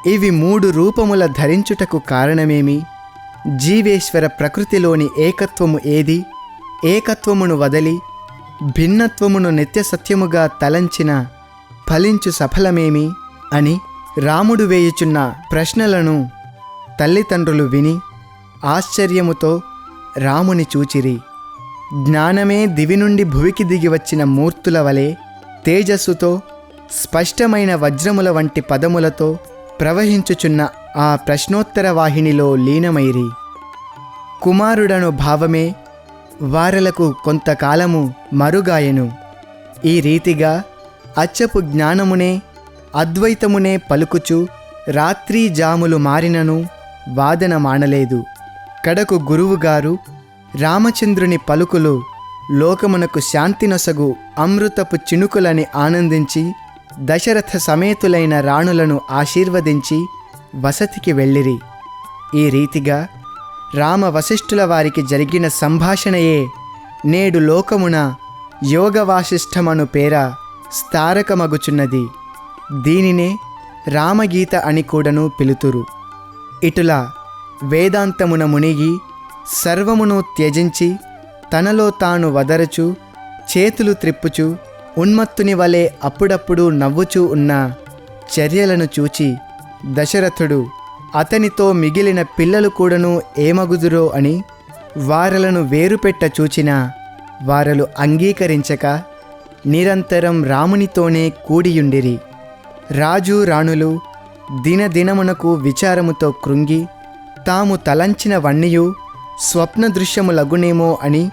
ఇవి మూడు రూపముల ధరించుటకు కారణమేమి? జీవేశ్వర ప్రకృతిలోని ఏకత్వము ఏది? ఏకత్వమును వదలి భిన్నత్వమును నిత్యసత్యముగా తలంచిన ఫలించు సఫలమేమి అని రాముడు వేయుచున్న ప్రశ్నలను తల్లిదండ్రులు విని ఆశ్చర్యముతో రాముని చూచిరి. జ్ఞానమే దివి నుండి భువికి దిగివచ్చిన మూర్తుల వలె తేజస్సుతో స్పష్టమైన వజ్రముల వంటి పదములతో ప్రవహించుచున్న ఆ ప్రశ్నోత్తర వాహినిలో లీనమైరి. కుమారుడను భావమే వారలకు కొంతకాలము మరుగాయెను. ఈ రీతిగా అచ్చపు జ్ఞానమునే అద్వైతమునే పలుకుచు రాత్రీ జాములు మారినను వాదన మానలేదు. కడకు గురువుగారు రామచంద్రుని పలుకులు లోకమునకు శాంతినొసగు అమృతపు చినుకులని ఆనందించి దశరథ సమేతులైన రాణులను ఆశీర్వదించి వసతికి వెళ్ళిరి. ఈ రీతిగా రామ వశిష్ఠుల వారికి జరిగిన సంభాషణయే నేడు లోకమున యోగవాసిష్టమను పేర స్థారకమగుచున్నది. దీనినే రామగీత అని కూడాను పిలుతురు. ఇటులా వేదాంతమున మునిగి సర్వమును త్యజించి తనలో తాను వదరచు చేతులు త్రిప్పుచు ఉన్మత్తుని వలె అప్పుడప్పుడు నవ్వుచూ ఉన్న చర్యలను చూచి దశరథుడు అతనితో మిగిలిన పిల్లలు కూడాను ఏమగుదురో అని వారలను వేరుపెట్ట చూచినా వారలు అంగీకరించక నిరంతరం రామునితోనే కూడియుండిరి. రాజు రాణులు దినదినమునకు విచారముతో కృంగి తాము తలంచిన వన్నీయు స్వప్న దృశ్యములగునేమో అని,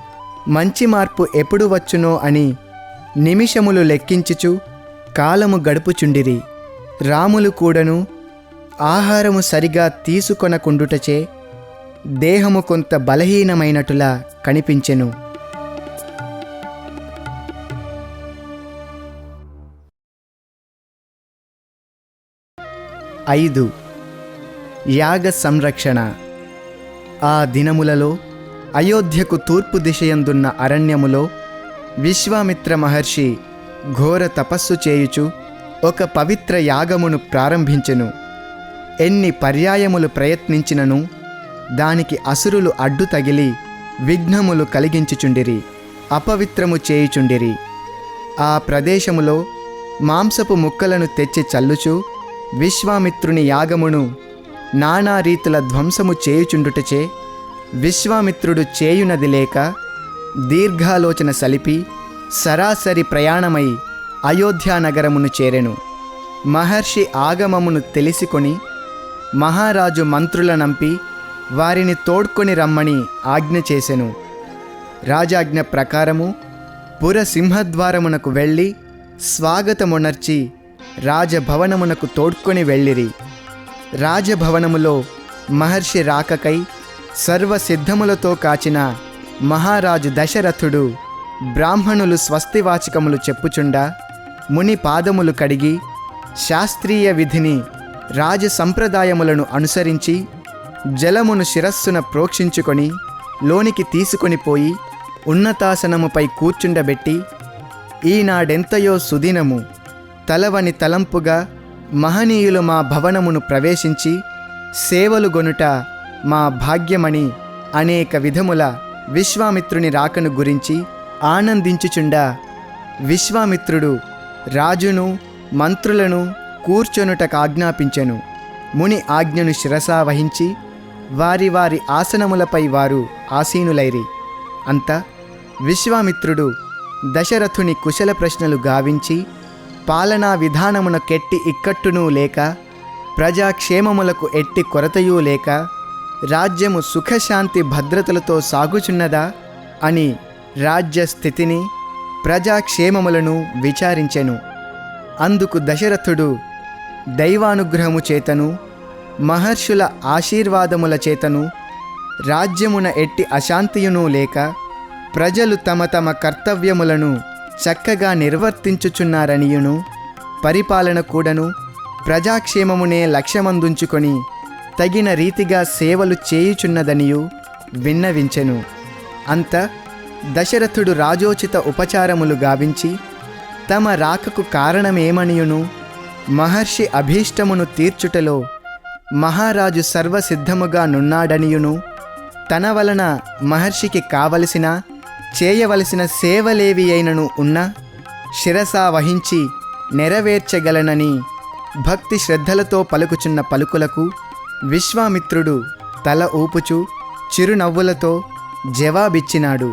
మంచి మార్పు ఎప్పుడు వచ్చునో అని నిమిషములు లెక్కించుచు కాలము గడుపుచుండిరి. రాములు కూడాను ఆహారము సరిగా తీసుకొనకుండుటచే దేహము కొంత బలహీనమైనటులా కనిపించెను. 5. యాగ సంరక్షణ. ఆ దినములలో అయోధ్యకు తూర్పు దిశయందున్న అరణ్యములో విశ్వామిత్ర మహర్షి ఘోర తపస్సు చేయుచు ఒక పవిత్ర యాగమును ప్రారంభించెను. ఎన్ని పర్యాయములు ప్రయత్నించినను దానికి అసురులు అడ్డు తగిలి విఘ్నములు కలిగించుచుండిరి, అపవిత్రము చేయుచుండిరి. ఆ ప్రదేశములో మాంసపు ముక్కలను తెచ్చి చల్లుచు విశ్వామిత్రుని యాగమును నానా రీతుల ధ్వంసము చేయుచుండుటచే విశ్వామిత్రుడు చేయునది లేక దీర్ఘాలోచన సలిపి సరాసరి ప్రయాణమై అయోధ్యానగరమును చేరెను. మహర్షి ఆగమమును తెలిసికొని మహారాజు మంత్రులనంపి వారిని తోడ్కొని రమ్మని ఆజ్ఞ చేసెను. రాజాజ్ఞ ప్రకారము పురసింహద్వారమునకు వెళ్ళి స్వాగతమునర్చి రాజభవనమునకు తోడ్కొని వెళ్ళిరి. రాజభవనములో మహర్షి రాకకై సర్వసిద్ధములతో కాచిన మహారాజు దశరథుడు బ్రాహ్మణులు స్వస్తివాచకములు చెప్పుచుండా ముని పాదములు కడిగి శాస్త్రీయ విధిని రాజ సంప్రదాయములను అనుసరించి జలమును శిరస్సున ప్రోక్షించుకొని లోనికి తీసుకొని పోయి ఉన్నతాసనముపై కూర్చుండబెట్టి, ఈనాడెంతయో సుదినము, తలవని తలంపుగా మహనీయులు మా భవనమును ప్రవేశించి సేవలు గొనుట మా భాగ్యమని అనేక విధముల విశ్వామిత్రుని రాకను గురించి ఆనందించుచుండా విశ్వామిత్రుడు రాజును మంత్రులను కూర్చొనుటకాజ్ఞాపించెను. ముని ఆజ్ఞను శిరసా వహించి వారి వారి ఆసనములపై వారు ఆసీనులైరి. అంత విశ్వామిత్రుడు దశరథుని కుశల ప్రశ్నలు గావించి పాలనా విధానమున కెట్టి ఇక్కట్టునూ లేక, ప్రజాక్షేమములకు ఎట్టి కొరతయూ లేక, రాజ్యము సుఖశాంతి భద్రతలతో సాగుచున్నదా అని రాజ్య స్థితిని ప్రజాక్షేమములను విచారించెను. అందుకు దశరథుడు దైవానుగ్రహము చేతను మహర్షుల ఆశీర్వాదముల చేతను రాజ్యమున ఎట్టి అశాంతియునూ లేక, ప్రజలు తమ తమ కర్తవ్యములను చక్కగా నిర్వర్తించుచున్నారనియును, పరిపాలన కూడాను ప్రజాక్షేమమునే లక్ష్యమందుంచుకొని తగిన రీతిగా సేవలు చేయుచున్నదనియు విన్నవించెను. అంత దశరథుడు రాజోచిత ఉపచారములు గావించి తమ రాకకు కారణమేమనియును, మహర్షి అభీష్టమును తీర్చుటలో మహారాజు సర్వసిద్ధముగా నున్నాడనియును, తన వలన మహర్షికి కావలసిన చేయవలసిన సేవలేవి అయినను ఉన్నా శిరసా వహించి నెరవేర్చగలనని భక్తి శ్రద్ధలతో పలుకుచున్న పలుకులకు విశ్వామిత్రుడు తల ఊపుచు చిరునవ్వులతో జవాబిచ్చినాడు.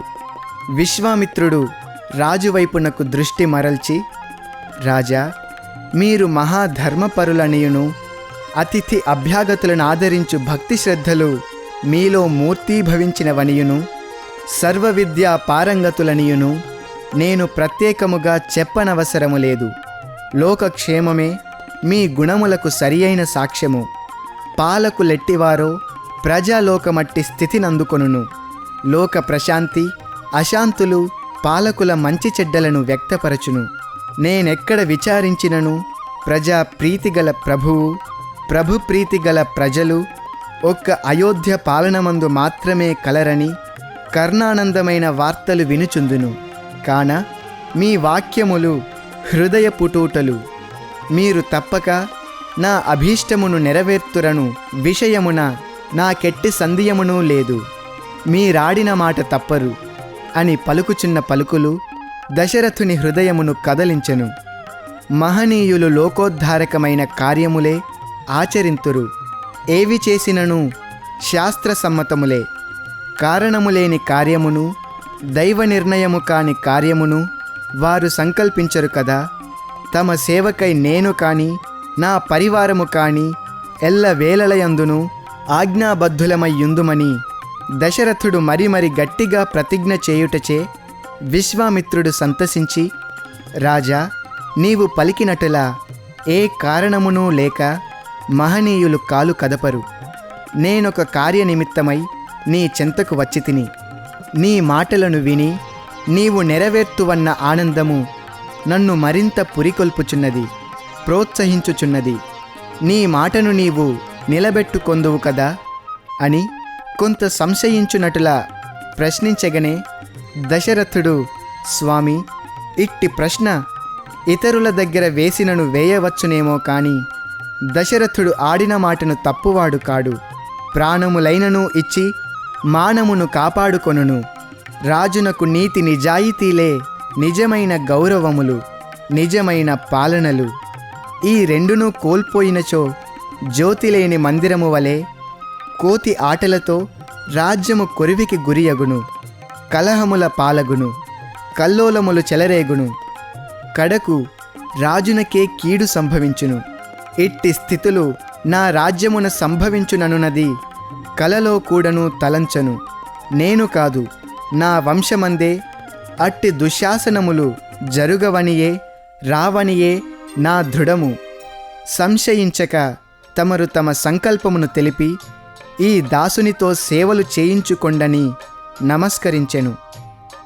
విశ్వామిత్రుడు రాజువైపునకు దృష్టి మరల్చి, రాజా, మీరు మహాధర్మపరులనియును, అతిథి అభ్యాగతులను ఆదరించు భక్తి శ్రద్ధలు మీలో మూర్తీభవించినవనియును, సర్వవిద్యా పారంగతులనియును నేను ప్రత్యేకముగా చెప్పనవసరము లేదు. లోకక్షేమమే మీ గుణములకు సరియైన సాక్ష్యము. పాలకులెట్టివారో ప్రజాలోకమట్టి స్థితినందుకొనును. లోక ప్రశాంతి అశాంతులు పాలకుల మంచి చెడ్డలను వ్యక్తపరచును. నేనెక్కడ విచారించినను ప్రజా ప్రీతిగల ప్రభువు, ప్రభు ప్రీతిగల ప్రజలు ఒక్క అయోధ్య పాలనమందు మాత్రమే కలరని కర్ణానందమైన వార్తలు వినుచుందును. కాన మీ వాక్యములు హృదయపుటూటలు. మీరు తప్పక నా అభీష్టమును నెరవేర్తురను విషయమున నాకెట్టి సందేహమునూ లేదు. మీరాడిన మాట తప్పరు అని పలుకుచున్న పలుకులు దశరథుని హృదయమును కదలించెను. మహనీయులు లోకోద్ధారకమైన కార్యములే ఆచరింతురు. ఏవి చేసినను శాస్త్రసమ్మతములే. కారణములేని కార్యమును, దైవ నిర్ణయము కాని కార్యమును వారు సంకల్పించరు కదా. తమ సేవకై నేను కాని నా పరివారము కాని ఎల్ల వేళలయందును ఆజ్ఞాబద్ధులమయ్యుందుమని దశరథుడు మరి గట్టిగా ప్రతిజ్ఞ చేయుటచే విశ్వామిత్రుడు సంతసించి, రాజా, నీవు పలికినట్టులా ఏ కారణమునూ లేక మహనీయులు కాలు కదపరు. నేనొక కార్యనిమిత్తమై నీ చెంతకు వచ్చి తిని, నీ మాటలను విని నీవు నెరవేర్తువన్న ఆనందము నన్ను మరింత పురికొల్పుచున్నది, ప్రోత్సహించుచున్నది. నీ మాటను నీవు నిలబెట్టుకొందువు కదా అని కొంత సంశయించునటులా ప్రశ్నించగనే దశరథుడు, స్వామి, ఇట్టి ప్రశ్న ఇతరుల దగ్గర వేసినను వేయవచ్చునేమో కాని దశరథుడు ఆడిన మాటను తప్పువాడు కాడు. ప్రాణములైనను ఇచ్చి మానమును కాపాడుకొనును. రాజునకు నీతి నిజాయితీలే నిజమైన గౌరవములు, నిజమైన పాలనలు. ఈ రెండునూ కోల్పోయినచో జ్యోతిలేని మందిరము వలె కోతి ఆటలతో రాజ్యము కొరివికి గురియగును, కలహముల పాలగును, కల్లోలములు చెలరేగును, కడకు రాజునకే కీడు సంభవించును. ఇట్టి స్థితులు నా రాజ్యమున సంభవించుననున్నది కలలో కూడాను తలంచను. నేను కాదు, నా వంశమందే అట్టి దుశ్శాసనములు జరుగవనియే రావనియే నా దృఢము. సంశయించక తమరు తమ సంకల్పమును తెలిపి ఈ దాసునితో సేవలు చేయించుకొండని నమస్కరించెను.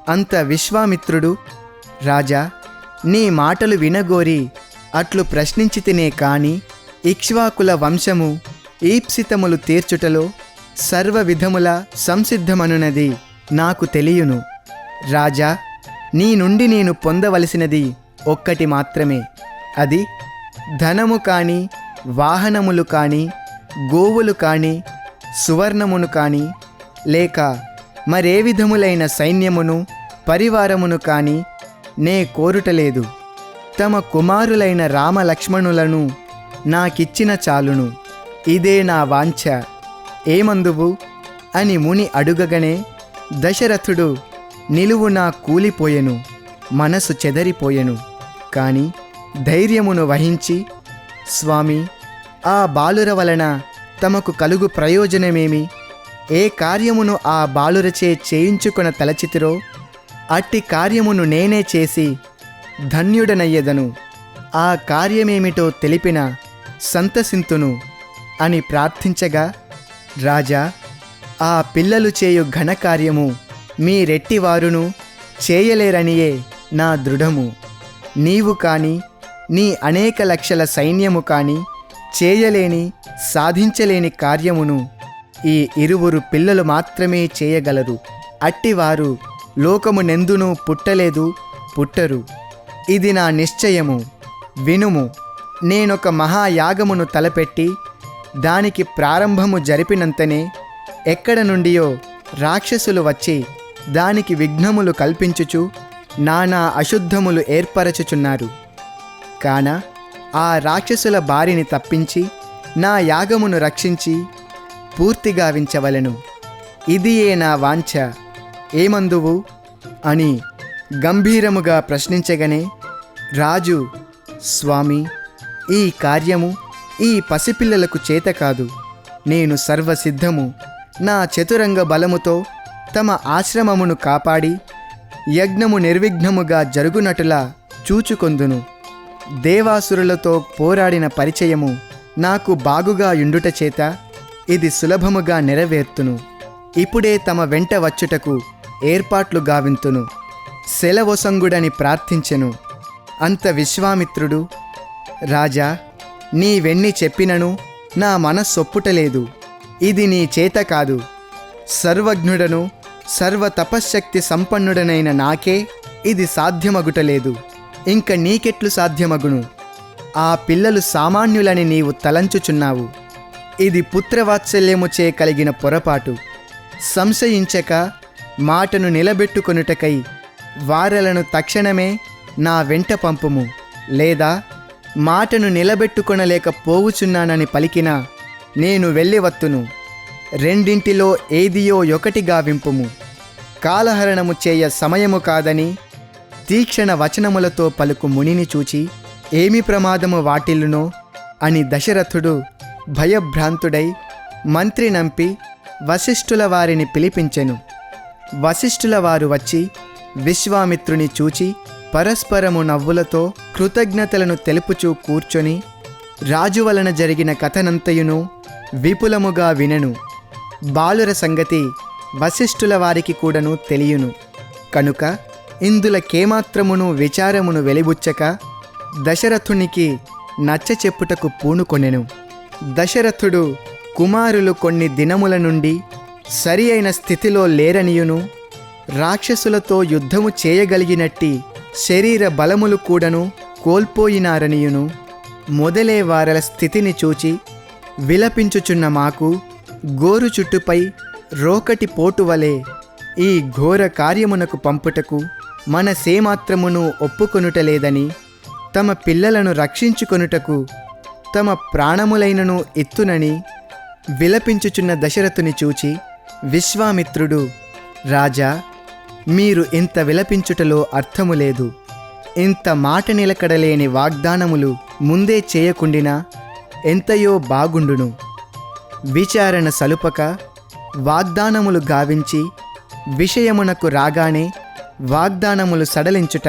అంత విశ్వామిత్రుడు, రాజా, నీ మాటలు వినగోరి అట్లు ప్రశ్నించితినే కాని ఇక్ష్వాకుల వంశము ఈప్సితములు తీర్చుటలో సర్వ విధముల సంసిద్ధమనున్నది నాకు తెలియను. రాజా, నీ నుండి నేను పొందవలసినది ఒక్కటి మాత్రమే. అది ధనము కాని, వాహనములు కాని, గోవులు కాని, సువర్ణమును కాని, లేక మరే విధములైన సైన్యమును పరివారమును కాని నే కోరుటలేదు. తమ కుమారులైన రామలక్ష్మణులను నాకిచ్చిన చాలును. ఇదే నా వాంఛ. ఏమందువు అని ముని అడుగగనే దశరథుడు నిలువునా కూలిపోయెను, మనసు చెదరిపోయెను. కాని ధైర్యమును వహించి, స్వామి, ఆ బాలుర వలన తమకు కలుగు ప్రయోజనమేమి? ఏ కార్యమును ఆ బాలురచే చేయించుకొన తలచితిరో అట్టి కార్యమును నేనే చేసి ధన్యుడనయ్యెదను. ఆ కార్యమేమిటో తెలిపిన సంతసింతును అని ప్రార్థించగా, రాజా, ఆ పిల్లలు చేయు ఘనకార్యము మీరెట్టివారును చేయలేరనియే నా దృఢము. నీవు కాని నీ అనేక లక్షల సైన్యము కాని చేయలేని సాధించలేని కార్యమును ఈ ఇరువురు పిల్లలు మాత్రమే చేయగలరు. అట్టివారు లోకమునెందునూ పుట్టలేదు, పుట్టరు. ఇది నా నిశ్చయము. వినుము. నేనొక మహాయాగమును తలపెట్టి దానికి ప్రారంభము జరిపినంతనే ఎక్కడ నుండియో రాక్షసులు వచ్చి దానికి విఘ్నములు కల్పించుచు నానా అశుద్ధములు ఏర్పరచుచున్నారు. కాన ఆ రాక్షసుల బారిని తప్పించి నా యాగమును రక్షించి పూర్తిగా వించవలెను. ఇదియే నా వాంఛ. ఏమందువు అని గంభీరముగా ప్రశ్నించగనే రాజు, స్వామి, ఈ కార్యము ఈ పసిపిల్లలకు చేత కాదు. నేను సర్వసిద్ధము. నా చతురంగ బలముతో తమ ఆశ్రమమును కాపాడి యజ్ఞము నిర్విఘ్నముగా జరుగునటులా చూచుకొందును. దేవాసురులతో పోరాడిన పరిచయము నాకు బాగుగా యుండుట చేత ఇది సులభముగా నెరవేర్తును. ఇప్పుడే తమ వెంట వచ్చుటకు ఏర్పాట్లు గావింతును. సెలవొసంగుడని ప్రార్థించెను. అంత విశ్వామిత్రుడు, రాజా, నీవెన్ని చెప్పినను నా మనస్సొప్పుటలేదు. ఇది నీ చేత కాదు. సర్వజ్ఞుడను సర్వ తపశ్శక్తి సంపన్నుడనైన నాకే ఇది సాధ్యమగుటలేదు. ఇంక నీకెట్లు సాధ్యమగును? ఆ పిల్లలు సామాన్యులని నీవు తలంచుచున్నావు. ఇది పుత్రవాత్సల్యముచే కలిగిన పొరపాటు. సంశయించక మాటను నిలబెట్టుకొనుటకై వారలను తక్షణమే నా వెంట పంపుము. లేదా మాటను నిలబెట్టుకొనలేకపోవుచున్నానని పలికినా నేను వెళ్ళి వత్తును. రెండింటిలో ఏదియో ఒకటి గావింపుము. కాలహరణము చేయ సమయము కాదని తీక్షణ వచనములతో పలుకు మునిని చూచి ఏమి ప్రమాదము వాటిల్లునో అని దశరథుడు భయభ్రాంతుడై మంత్రి నంపి వశిష్ఠుల వారిని పిలిపించెను. వశిష్ఠుల వారు వచ్చి విశ్వామిత్రుని చూచి పరస్పరము నవ్వులతో కృతజ్ఞతలను తెలుపుచూ కూర్చొని రాజు వలన జరిగిన కథనంతయును విపులముగా వినెను. బాలుర సంగతి వశిష్ఠుల వారికి కూడాను తెలియను. కనుక ఇందులకేమాత్రమును విచారమును వెలిబుచ్చక దశరథునికి నచ్చచెప్పుటకు పూనుకొనెను. దశరథుడు కుమారులు కొన్ని దినముల నుండి సరి అయిన స్థితిలో లేరనియును, రాక్షసులతో యుద్ధము చేయగలిగినట్టి శరీర బలములు కూడాను కోల్పోయినారనియును మొదలే వారల స్థితిని చూచి విలపించుచున్న మాకు గోరు చుట్టుపై రోకటి పోటువలే ఈ ఘోర కార్యమునకు పంపుటకు మనసేమాత్రమును ఒప్పుకొనుటలేదని, తమ పిల్లలను రక్షించుకొనుటకు తమ ప్రాణములైనను ఇత్తునని విలపించుచున్న దశరథుని చూచి విశ్వామిత్రుడు, రాజా, మీరు ఇంత విలపించుటలో అర్థము లేదు. ఇంత మాట నిలకడలేని వాగ్దానములు ముందే చేయకుండినా ఎంతయో బాగుండును. విచారణ సలుపక వాగ్దానములు గావించి విషయమునకు రాగానే వాగ్దానములు సడలించుట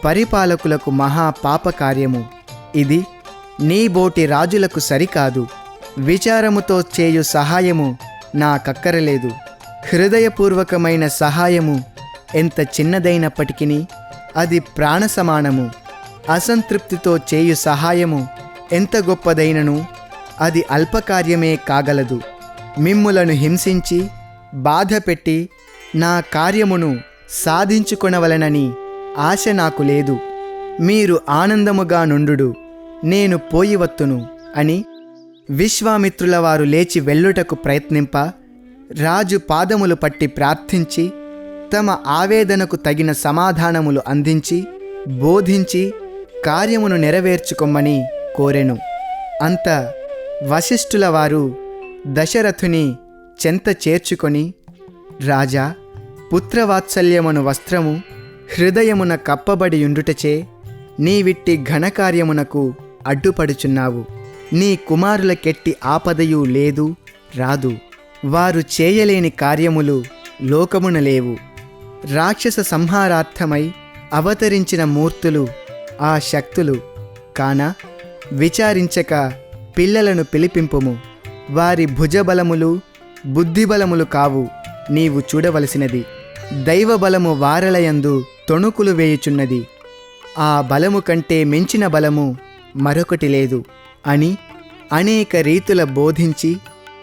పరిపాలకులకు మహాపాపకార్యము. ఇది నీబోటి రాజులకు సరికాదు. విచారముతో చేయు సహాయము నాకక్కరలేదు. హృదయపూర్వకమైన సహాయము ఎంత చిన్నదైనప్పటికీ అది ప్రాణ సమానము. అసంతృప్తితో చేయు సహాయము ఎంత గొప్పదైనను అది అల్పకార్యమే కాగలదు. మిమ్ములను హింసించి బాధపెట్టి నా కార్యమును సాధించుకొనవలనని ఆశ నాకు లేదు. మీరు ఆనందముగా నుండుడు, నేను పోయివత్తును అని విశ్వామిత్రుల వారు లేచి వెళ్ళుటకు ప్రయత్నింప రాజు పాదములు పట్టి ప్రార్థించి తమ ఆవేదనకు తగిన సమాధానములు అందించి బోధించి కార్యమును నెరవేర్చుకొమ్మని కోరెను. అంత వశిష్ఠుల వారు దశరథుని చెంత చేర్చుకొని, రాజా, పుత్రవాత్సల్యమును వస్త్రము హృదయమున కప్పబడి ఉండుటచే నీవిట్టి ఘనకార్యమునకు అడ్డుపడుచున్నావు. నీ కుమారులకెట్టి ఆపదయు లేదు, రాదు. వారు చేయలేని కార్యములు లోకమున లేవు. రాక్షస సంహారార్థమై అవతరించిన మూర్తులు ఆ శక్తులు కాన విచారించక పిల్లలను పిలిపింపుము. వారి భుజబలములు బుద్ధిబలములు కావు నీవు చూడవలసినది. దైవబలము వారలయందు తొణుకులు వేయుచున్నది. ఆ బలము కంటే మించిన బలము మరొకటి లేదు అని అనేక రీతుల బోధించి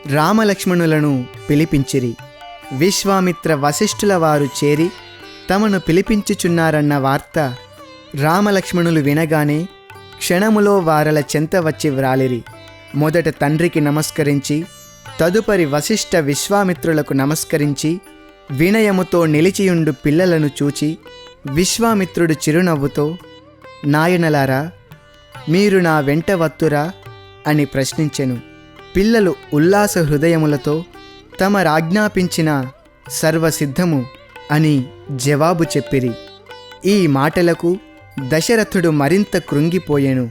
రామలక్ష్మణులను పిలిపించిరి. విశ్వామిత్ర వశిష్ఠుల వారు చేరి తమను పిలిపించుచున్నారన్న వార్త రామలక్ష్మణులు వినగానే క్షణములో వారల చెంత వచ్చి వ్రాలిరి. మొదట తండ్రికి నమస్కరించి తదుపరి వశిష్ఠ విశ్వామిత్రులకు నమస్కరించి వినయముతో నిలిచియుండు పిల్లలను చూచి విశ్వామిత్రుడు చిరునవ్వుతో, నాయనలారా, మీరు నా వెంట వత్తురా అని ప్రశ్నించెను. పిల్లలు ఉల్లాస హృదయములతో తమరాజ్ఞాపించిన సర్వసిద్ధము అని జవాబు చెప్పిరి. ఈ మాటలకు దశరథుడు మరింత కృంగిపోయెను,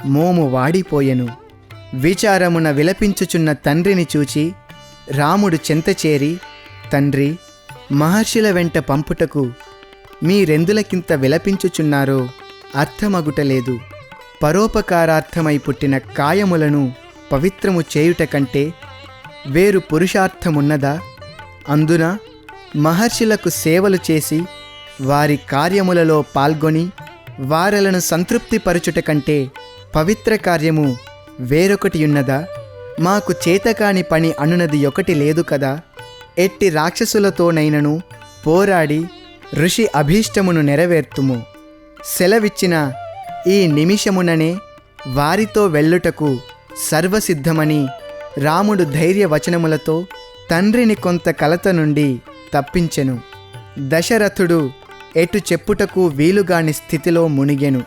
మోము వాడిపోయెను. విచారమున విలపించుచున్న తండ్రిని చూచి రాముడు చెంతచేరి, తండ్రి, మహర్షుల వెంట పంపుటకు మీరెందులకింత విలపించుచున్నారో అర్థమగుటలేదు. పరోపకారార్థమై పుట్టిన కాయములను పవిత్రము చేయుట కంటే వేరు పురుషార్థమున్నదా? అందున మహర్షులకు సేవలు చేసి వారి కార్యములలో పాల్గొని వారలను సంతృప్తిపరచుట కంటే పవిత్ర కార్యము వేరొకటియున్నదా? మాకు చేతకాని పని అనునది ఒకటి లేదు కదా. ఎట్టి రాక్షసులతోనైనను పోరాడి ఋషి అభీష్టమును నెరవేర్తుము. సెలవిచ్చిన ఈ నిమిషముననే వారితో వెళ్ళుటకు సర్వసిద్ధమని రాముడు ధైర్యవచనములతో తండ్రిని కొంత కలత నుండి తప్పించెను. దశరథుడు ఎటు చెప్పుటకు వీలుగాని స్థితిలో మునిగెను.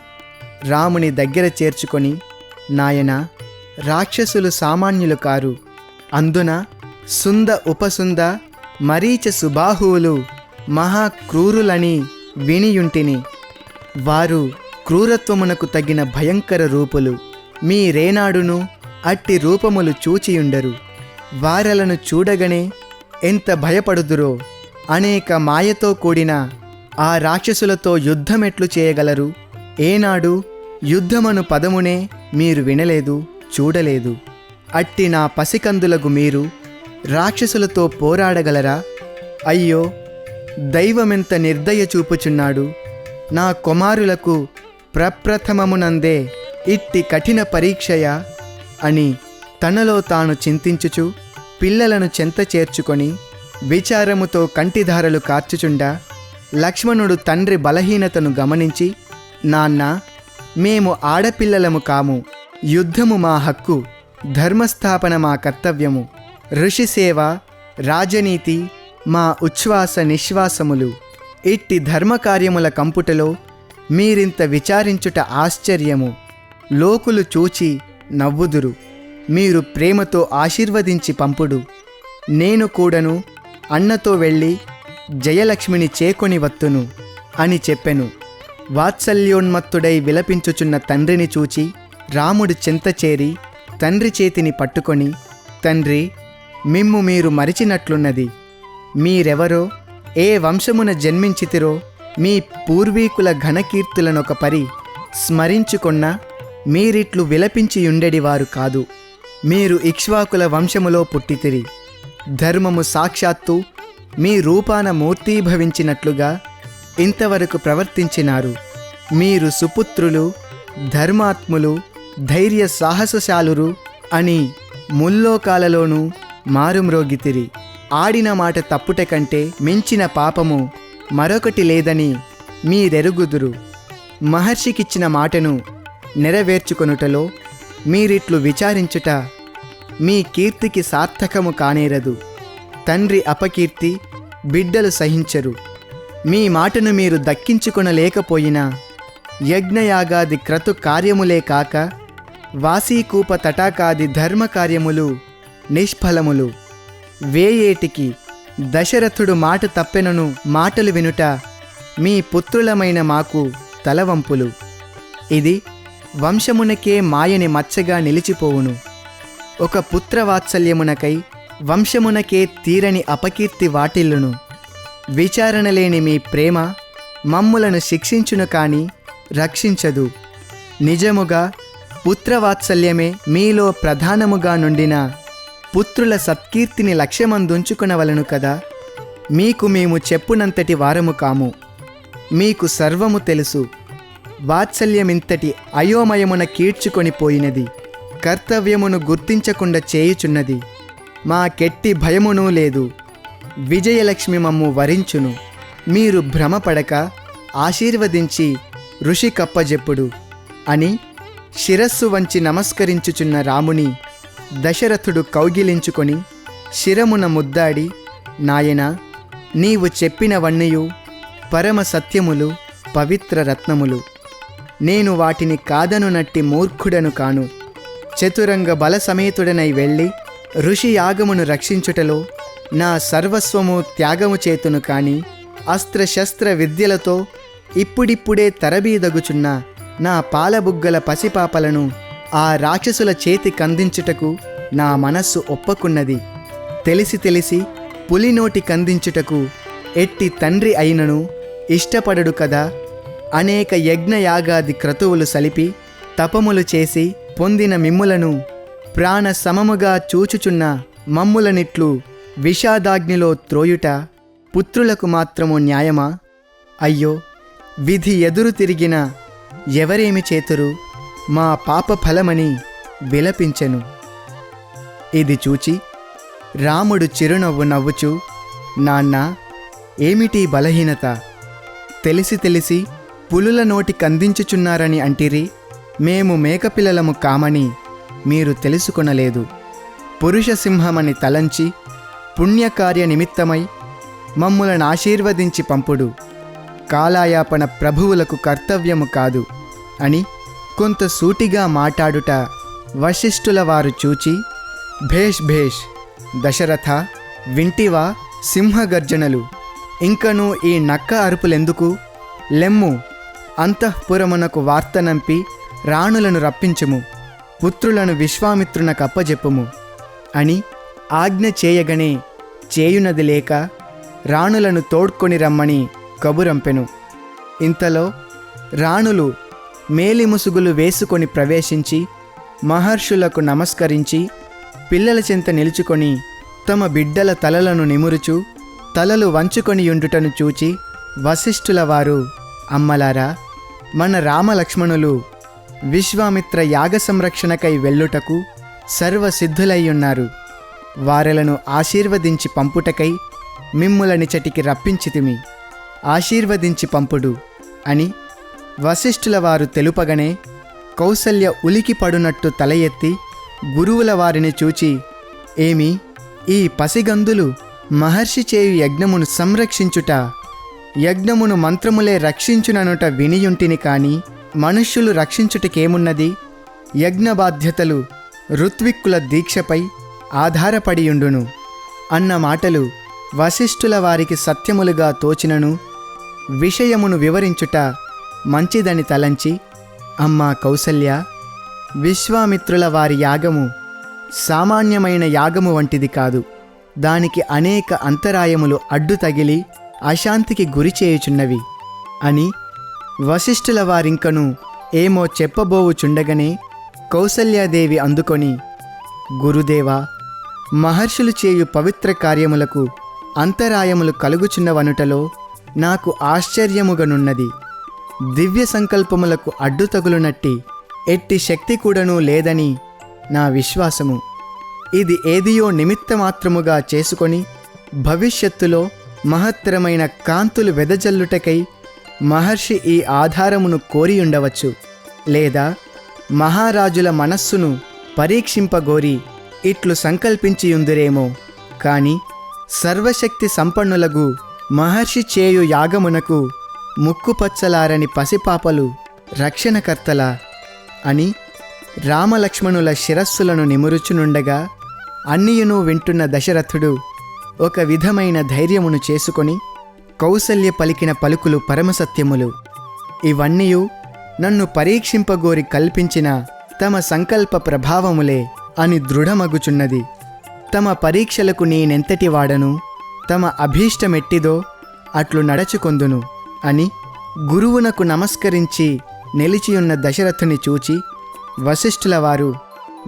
రాముని దగ్గర చేర్చుకొని, నాయనా, రాక్షసులు సామాన్యులు కారు. అందున సుంద ఉపసుంద మరీచ సుబాహువులు మహాక్రూరులని వినియుంటిని. వారు క్రూరత్వమునకు తగిన భయంకర రూపులు. మీరేనాడును అట్టి రూపములు చూచియుండరు. వారలను చూడగనే ఎంత భయపడుదురో. అనేక మాయతో కూడిన ఆ రాక్షసులతో యుద్ధమెట్లు చేయగలరు? ఏనాడు యుద్ధమను పదమునే మీరు వినలేదు, చూడలేదు. అట్టి నా పసికందులకు మీరు రాక్షసులతో పోరాడగలరా? అయ్యో, దైవమెంత నిర్దయ చూపుచున్నాడు. నా కుమారులకు ప్రప్రథమమునందే ఇట్టి కఠిన పరీక్షయా అని తనలో తాను చింతించుచు పిల్లలను చెంత చేర్చుకొని విచారముతో కంటిధారలు కార్చుచుండా లక్ష్మణుడు తండ్రి బలహీనతను గమనించి, నాన్నా, మేము ఆడపిల్లలము కాము. యుద్ధము మా హక్కు, ధర్మస్థాపన మా కర్తవ్యము. ఋషిసేవ, రాజనీతి మా ఉచ్ఛ్వాస నిశ్వాసములు. ఇట్టి ధర్మకార్యముల కంపుటలో మీరింత విచారించుట ఆశ్చర్యము. లోకులు చూచి నవ్వుదురు. మీరు ప్రేమతో ఆశీర్వదించి పంపుడు. నేను కూడాను అన్నతో వెళ్ళి జయలక్ష్మిని చేకొని వత్తును అని చెప్పెను. వాత్సల్యోన్మత్తుడై విలపించుచున్న తండ్రిని చూచి రాముడు చెంత చేరి తండ్రి చేతిని పట్టుకొని, తండ్రి, మిమ్ము మీరు మరిచినట్లున్నది. మీరెవరో, ఏ వంశమున జన్మించితిరో, మీ పూర్వీకుల ఘనకీర్తులనొక పరి స్మరించుకొన్నా మీరిట్లు విలపించియుండెడివారు కాదు. మీరు ఇక్ష్వాకుల వంశములో పుట్టితిరి. ధర్మము సాక్షాత్తు మీ రూపాన మూర్తీభవించినట్లుగా ఇంతవరకు ప్రవర్తించినారు. మీరు సుపుత్రులు, ధర్మాత్ములు, ధైర్య సాహసశాలురు అని ముల్లోకాలలోనూ మారుమ్రోగితిరి. ఆడిన మాట తప్పుట కంటే మించిన పాపము మరొకటి లేదని మీరెరుగుదురు. మహర్షికిచ్చిన మాటను నెరవేర్చుకొనుటలో మీరిట్లు విచారించుట మీ కీర్తికి సార్థకము కానేరదు. తండ్రి అపకీర్తి బిడ్డలు సహించరు. మీ మాటను మీరు దక్కించుకొనలేకపోయినా యజ్ఞయాగాది క్రతు కార్యములే కాక వాసీకూప తటాకాది ధర్మకార్యములు నిష్ఫలములు. వేయేటికి దశరథుడు మాట తప్పెనను మాటలు వినుట మీ పుత్రులమైన మాకు తలవంపులు. ఇది వంశమునకే మాయని మచ్చగా నిలిచిపోవును. ఒక పుత్రవాత్సల్యమునకై వంశమునకే తీరని అపకీర్తి వాటిల్లును. విచారణ లేని మీ ప్రేమ మమ్ములను శిక్షించును కాని రక్షించదు. నిజముగా పుత్రవాత్సల్యమే మీలో ప్రధానముగా నుండిన పుత్రుల సత్కీర్తిని లక్ష్యమందుంచుకునవలను కదా. మీకు మేము చెప్పునంతటి వారము కాము. మీకు సర్వము తెలుసు. వాత్సల్యమింతటి అయోమయమున కీడ్చుకొని పోయినది. కర్తవ్యమును గుర్తించకుండా చేయుచున్నది. మాకెట్టి భయమునూ లేదు. విజయలక్ష్మి మమ్ము వరించును. మీరు భ్రమపడక ఆశీర్వదించి ఋషి కప్పజెప్పుడు అని శిరస్సు వంచి నమస్కరించుచున్న రాముని దశరథుడు కౌగిలించుకొని శిరమున ముద్దాడి, నాయనా, నీవు చెప్పినవన్నయు పరమ సత్యములు, పవిత్ర రత్నములు. నేను వాటిని కాదనునట్టి మూర్ఖుడను కాను. చతురంగ బల సమేతుడనై వెళ్ళి ఋషి యాగమును రక్షించుటలో నా సర్వస్వము త్యాగము చేతును కాని అస్త్రశస్త్ర విద్యలతో ఇప్పుడిప్పుడే తరబీదగుచున్న నా పాలబుగ్గల పసిపాపలను ఆ రాక్షసుల చేతి కందించుటకు నా మనస్సు ఒప్పకున్నది. తెలిసి తెలిసి పులినోటి కందించుటకు ఎట్టి తండ్రి అయినను ఇష్టపడడు కదా. అనేక యజ్ఞయాగాది క్రతువులు సలిపి తపములు చేసి పొందిన మిమ్ములను ప్రాణ సమముగా చూచుచున్న మమ్ములనిట్లు విషాదాగ్నిలో త్రోయుట పుత్రులకు మాత్రము న్యాయమా? అయ్యో, విధి ఎదురు తిరిగిన ఎవరేమి చేతురు, మా పాప ఫలమని విలపించెను. ఇది చూచి రాముడు చిరునవ్వు నవ్వుచూ, నాన్నా, ఏమిటి బలహీనత? తెలిసి తెలిసి పులుల నోటి కందించుచున్నారని అంటిరి. మేము మేకపిల్లలము కామని మీరు తెలుసుకొనలేదు. పురుష సింహమని తలంచి పుణ్యకార్య నిమిత్తమై మమ్ములను ఆశీర్వదించి పంపుడు. కాలాయాపన ప్రభువులకు కర్తవ్యము కాదు అని కొంత సూటిగా మాట్లాడుట వశిష్ఠుల వారు చూచి, భేష్ భేష్ దశరథ, వింటివా సింహగర్జనలు? ఇంకనూ ఈ నక్క అరుపులెందుకు? లెమ్ము, అంతఃపురమునకు వార్తనంపి రాణులను రప్పించుము, పుత్రులను విశ్వామిత్రునకప్పజెప్పుము అని ఆజ్ఞ చేయగనే చేయునది లేక రాణులను తోడ్కొని రమ్మని కబురంపెను. ఇంతలో రాణులు మేలిముసుగులు వేసుకొని ప్రవేశించి మహర్షులకు నమస్కరించి పిల్లల చెంత నిలుచుకొని తమ బిడ్డల తలలను నిమురుచు తలలు వంచుకొనియుండుటను చూచి వశిష్ఠుల వారు, అమ్మలారా, మన రామలక్ష్మణులు విశ్వామిత్ర యాగ సంరక్షణకై వెళ్ళుటకు సర్వసిద్ధులయ్యున్నారు. వారెలను ఆశీర్వదించి పంపుటకై మిమ్ములనిచటికి రప్పించితిమి. ఆశీర్వదించి పంపుడు అని వశిష్ఠుల వారు తెలుపగనే కౌసల్య ఉలికి పడునట్టు తల ఎత్తి గురువుల వారిని చూచి, ఏమి, ఈ పసిగందులు మహర్షి చేయు యజ్ఞమును సంరక్షించుట, యజ్ఞమును మంత్రములే రక్షించుననుట వినియుంటిని కాని మనుష్యులు రక్షించుటకేమున్నది? యజ్ఞ బాధ్యతలు ఋత్విక్కుల దీక్షపై ఆధారపడియుండును అన్న మాటలు వశిష్ఠుల వారికి సత్యములుగా తోచినను విషయమును వివరించుట మంచిదని తలంచి, అమ్మా కౌసల్య, విశ్వామిత్రుల వారి యాగము సామాన్యమైన యాగము వంటిది కాదు. దానికి అనేక అంతరాయములు అడ్డు తగిలి అశాంతికి గురి చేయుచున్నవి అని వశిష్ఠుల వారింకను ఏమో చెప్పబోవుచుండగనే కౌసల్యాదేవి అందుకొని, గురుదేవా, మహర్షులు చేయు పవిత్ర కార్యములకు అంతరాయములు కలుగుచున్నవనుటలో నాకు ఆశ్చర్యముగనున్నది. దివ్య సంకల్పములకు అడ్డుతగులునట్టి ఎట్టి శక్తి కూడాను లేదని నా విశ్వాసము. ఇది ఏదియో నిమిత్తమాత్రముగా చేసుకొని భవిష్యత్తులో మహత్తరమైన కాంతులు వెదజల్లుటకై మహర్షి ఈ ఆధారమును కోరియుండవచ్చు, లేదా మహారాజుల మనస్సును పరీక్షింపగోరి ఇట్లు సంకల్పించియుందురేమో. కాని సర్వశక్తి సంపన్నులగు మహర్షి చేయు యాగమునకు ముక్కుపచ్చలారని పసిపాపలు రక్షణకర్తలా అని రామలక్ష్మణుల శిరస్సులను నిమురుచునుండగా అన్నియును వింటున్న దశరథుడు ఒక విధమైన ధైర్యమును చేసుకొని కౌసల్య పలికిన పలుకులు పరమసత్యములు. ఇవన్నీయు నన్ను పరీక్షింపగోరి కల్పించిన తమ సంకల్ప ప్రభావములే అని దృఢమగుచున్నది. తమ పరీక్షలకు నేనెంతటి వాడను, తమ అభీష్టమెట్టిదో అట్లు నడచుకొందును అని గురువునకు నమస్కరించి నిలిచియున్న దశరథుని చూచి వశిష్ఠుల వారు,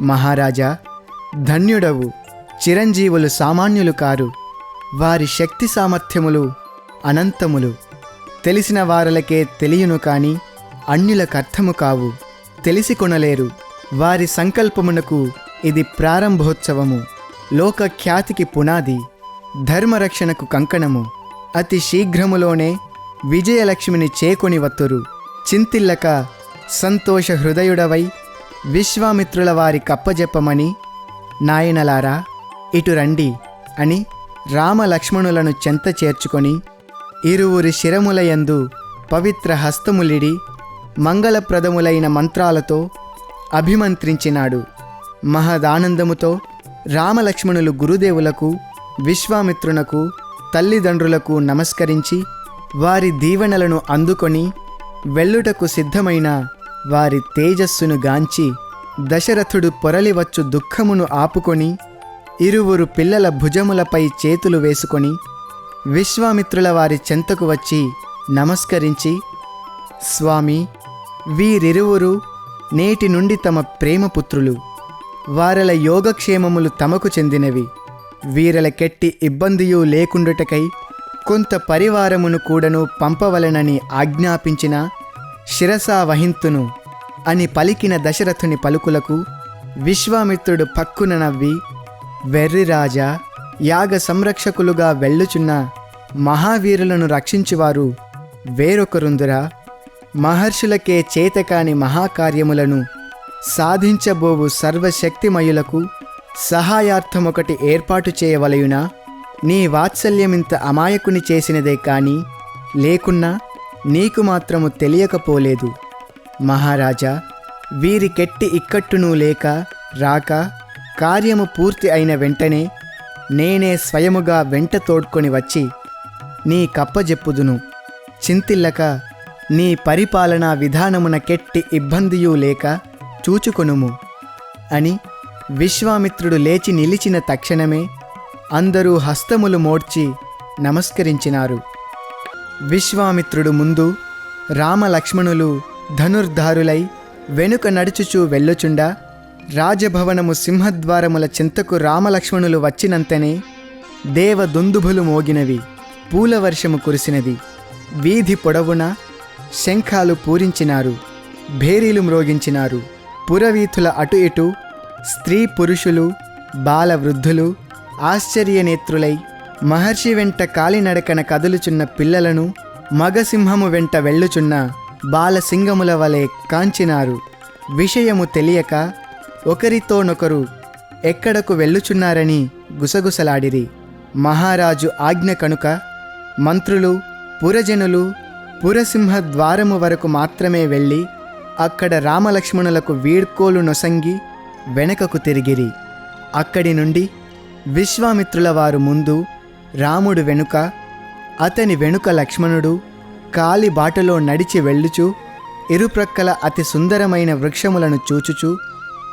మహారాజా, ధన్యుడవు. చిరంజీవులు సామాన్యులు కారు. వారి శక్తి సామర్థ్యములు అనంతములు. తెలిసిన వారలకే తెలియను కాని అన్యులకర్థము కావు. తెలిసి కొనలేరు. వారి సంకల్పమునకు ఇది ప్రారంభోత్సవము, లోక ఖ్యాతికి పునాది, ధర్మరక్షణకు కంకణము. అతి శీఘ్రములోనే విజయలక్ష్మిని చేకొని వత్తురు. చింతిల్లక సంతోష హృదయుడవై విశ్వామిత్రుల వారి కప్పజెప్పమని, నాయనలారా ఇటు రండి అని రామలక్ష్మణులను చెంత చేర్చుకొని ఇరువురి శిరములయందు పవిత్ర హస్తములిడి మంగళప్రదములైన మంత్రాలతో అభిమంత్రించినాడు. మహదానందముతో రామలక్ష్మణులు గురుదేవులకు, విశ్వామిత్రునకు, తల్లిదండ్రులకు నమస్కరించి వారి దీవెనలను అందుకొని వెళ్ళుటకు సిద్ధమైన వారి తేజస్సును గాంచి దశరథుడు పొరలివచ్చు దుఃఖమును ఆపుకొని ఇరువురు పిల్లల భుజములపై చేతులు వేసుకొని విశ్వామిత్రుల వారి చెంతకు వచ్చి నమస్కరించి, స్వామి, వీరిరువురు నేటి నుండి తమ ప్రేమపుత్రులు. వారల యోగక్షేమములు తమకు చెందినవి. వీరల కెట్టి ఇబ్బందియూ లేకుండుటకై కొంత పరివారమును కూడాను పంపవలెనని ఆజ్ఞాపించిన శిరసా వహింతును అని పలికిన దశరథుని పలుకులకు విశ్వామిత్రుడు పక్కున నవ్వి, వెర్రిరాజా, యాగ సంరక్షకులుగా వెళ్ళుచున్న మహావీరులను రక్షించువారు వేరొకరుందురా? మహర్షులకే చేతకాని మహాకార్యములను సాధించబోవు సర్వశక్తిమయులకు సహాయార్థమొకటి ఏర్పాటు చేయవలయునా? నీ వాత్సల్యమింత అమాయకుని చేసినదే కాని లేకున్నా నీకు మాత్రము తెలియకపోలేదు. మహారాజా, వీరికెట్టి ఇక్కట్టునూ లేక రాక కార్యము పూర్తి అయిన వెంటనే నేనే స్వయముగా వెంట తోడ్కొని వచ్చి నీ కప్పజెప్పుదును. చింతిల్లక నీ పరిపాలనా విధానమున కెట్టి ఇబ్బందియూ లేక చూచుకొనుము అని విశ్వామిత్రుడు లేచి నిలిచిన తక్షణమే అందరూ హస్తములు మోడ్చి నమస్కరించినారు. విశ్వామిత్రుడు ముందు, రామలక్ష్మణులు ధనుర్ధారులై వెనుక నడుచుచూ వెళ్ళుచుండా రాజభవనము సింహద్వారముల చింతకు రామలక్ష్మణులు వచ్చినంతనే దేవదుందుభులు మోగినవి, పూలవర్షము కురిసినది. వీధి పొడవున శంఖాలు పూరించినారు, భేరీలు మ్రోగించినారు. పురవీధుల అటు ఇటు స్త్రీ పురుషులు బాల వృద్ధులు ఆశ్చర్యనేత్రులై మహర్షి వెంట కాలినడకన కదులుచున్న పిల్లలను మగసింహము వెంట వెళ్ళుచున్న బాలసింగముల వలె కాంచినారు. విషయము తెలియక ఒకరితోనొకరు ఎక్కడకు వెళ్ళుచున్నారని గుసగుసలాడిరి. మహారాజు ఆజ్ఞ కనుక మంత్రులు పురజనులు పురసింహ ద్వారము వరకు మాత్రమే వెళ్ళి అక్కడ రామలక్ష్మణులకు వీడ్కోలు నొసంగి వెనకకు తిరిగిరి. అక్కడి నుండి విశ్వామిత్రుల వారు ముందు, రాముడు వెనుక, అతని వెనుక లక్ష్మణుడు కాలి బాటలో నడిచి వెళ్ళుచు ఇరుప్రక్కల అతి సుందరమైన వృక్షములను చూచుచు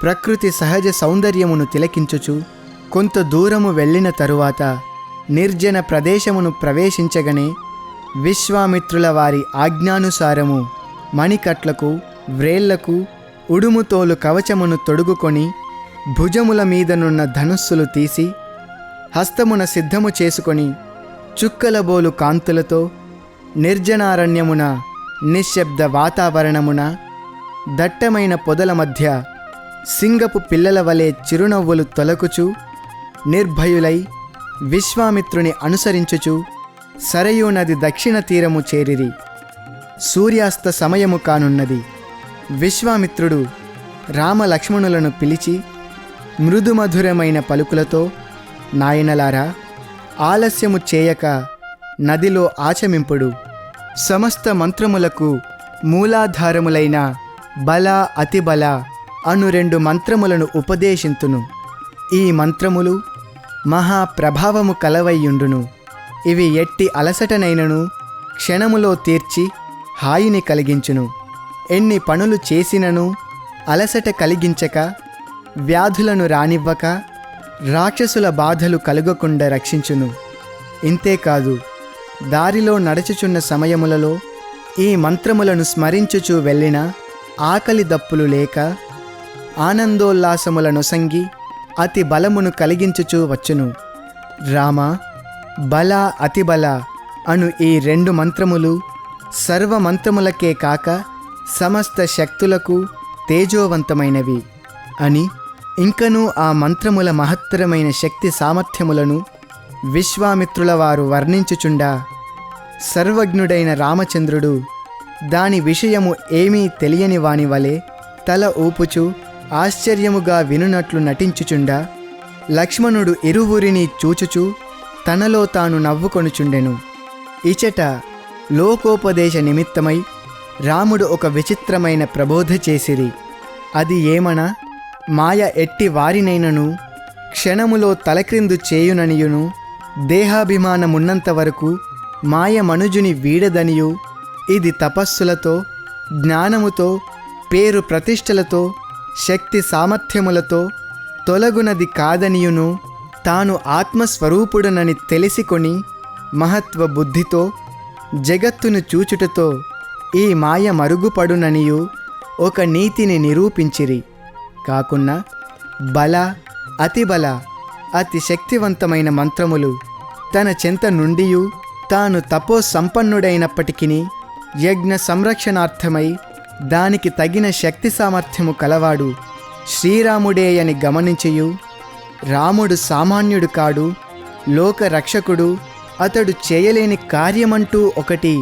ప్రకృతి సహజ సౌందర్యమును తిలకించుచు కొంత దూరము వెళ్ళిన తరువాత నిర్జన ప్రదేశమును ప్రవేశించగనే విశ్వామిత్రుల వారి ఆజ్ఞానుసారము మణికట్లకు వ్రేళ్లకు ఉడుముతోలు కవచమును తొడుగుకొని భుజముల మీదనున్న ధనుస్సులు తీసి హస్తమున సిద్ధము చేసుకొని చుక్కలబోలు కాంతులతో నిర్జనారణ్యమున నిశ్శబ్ద వాతావరణమున దట్టమైన పొదల మధ్య సింగపు పిల్లల వలె చిరునవ్వులు తొలకుచు నిర్భయులై విశ్వామిత్రుని అనుసరించుచు సరయూ నది దక్షిణ తీరము చేరిరి. సూర్యాస్త సమయము కానున్నది. విశ్వామిత్రుడు రామలక్ష్మణులను పిలిచి మృదుమధురమైన పలుకులతో, నాయనలారా, ఆలస్యము చేయక నదిలో ఆచమింపుడు. సమస్త మంత్రములకు మూలాధారములైన బల అతిబల అను 2 మంత్రములను ఉపదేశింతును. ఈ మంత్రములు మహాప్రభావము కలవయ్యుండును. ఇవి ఎట్టి అలసటనైనను క్షణములో తీర్చి హాయిని కలిగించును. ఎన్ని పనులు చేసినను అలసట కలిగించక, వ్యాధులను రానివ్వక, రాక్షసుల బాధలు కలుగకుండా రక్షించును. ఇంతేకాదు, దారిలో నడుచుచున్న సమయములలో ఈ మంత్రములను స్మరించుచూ వెళ్ళిన ఆకలి దప్పులు లేక ఆనందోల్లాసములను సంగి అతి బలమును కలిగించుచూ వచ్చును. రామ, బల అతిబల అను ఈ 2 మంత్రములు సర్వమంత్రములకే కాక సమస్త శక్తులకు తేజోవంతమైనవి అని, ఇంకనూ ఆ మంత్రముల మహత్తరమైన శక్తి సామర్థ్యములను విశ్వామిత్రుల వారు వర్ణించుచుండా సర్వజ్ఞుడైన రామచంద్రుడు దాని విషయము ఏమీ తెలియని వాని వలె తల ఊపుచు ఆశ్చర్యముగా వినునట్లు నటించుచుండా లక్ష్మణుడు ఇరువురిని చూచుచూ తనలో తాను నవ్వుకొనుచుండెను. ఇచట లోకోపదేశ నిమిత్తమై రాముడు ఒక విచిత్రమైన ప్రబోధ చేసిరి. అది ఏమన, మాయ ఎట్టి వారినైనను క్షణములో తలక్రిందు చేయుననియును, దేహాభిమానమున్నంత వరకు మాయ మనుజుని వీడదనియు, ఇది తపస్సులతో జ్ఞానముతో పేరు ప్రతిష్టలతో శక్తి సామర్థ్యములతో తొలగునది కాదనియును, తాను ఆత్మస్వరూపుడునని తెలిసికొని మహత్వ బుద్ధితో జగత్తును చూచుటతో ఈ మాయ మరుగుపడుననియు ఒక నీతిని నిరూపించిరి. కాకున్నా బల అతిబల అతి శక్తివంతమైన మంత్రములు తన చెంత నుండియు తాను తపో సంపన్నుడైనప్పటికీ యజ్ఞ సంరక్షణార్థమై దానికి తగిన శక్తి సామర్థ్యము కలవాడు శ్రీరాముడే అని గమనించియు, రాముడు సామాన్యుడు కాడు, లోక రక్షకుడు, అతడు చేయలేని కార్యమంటూ ఒకటి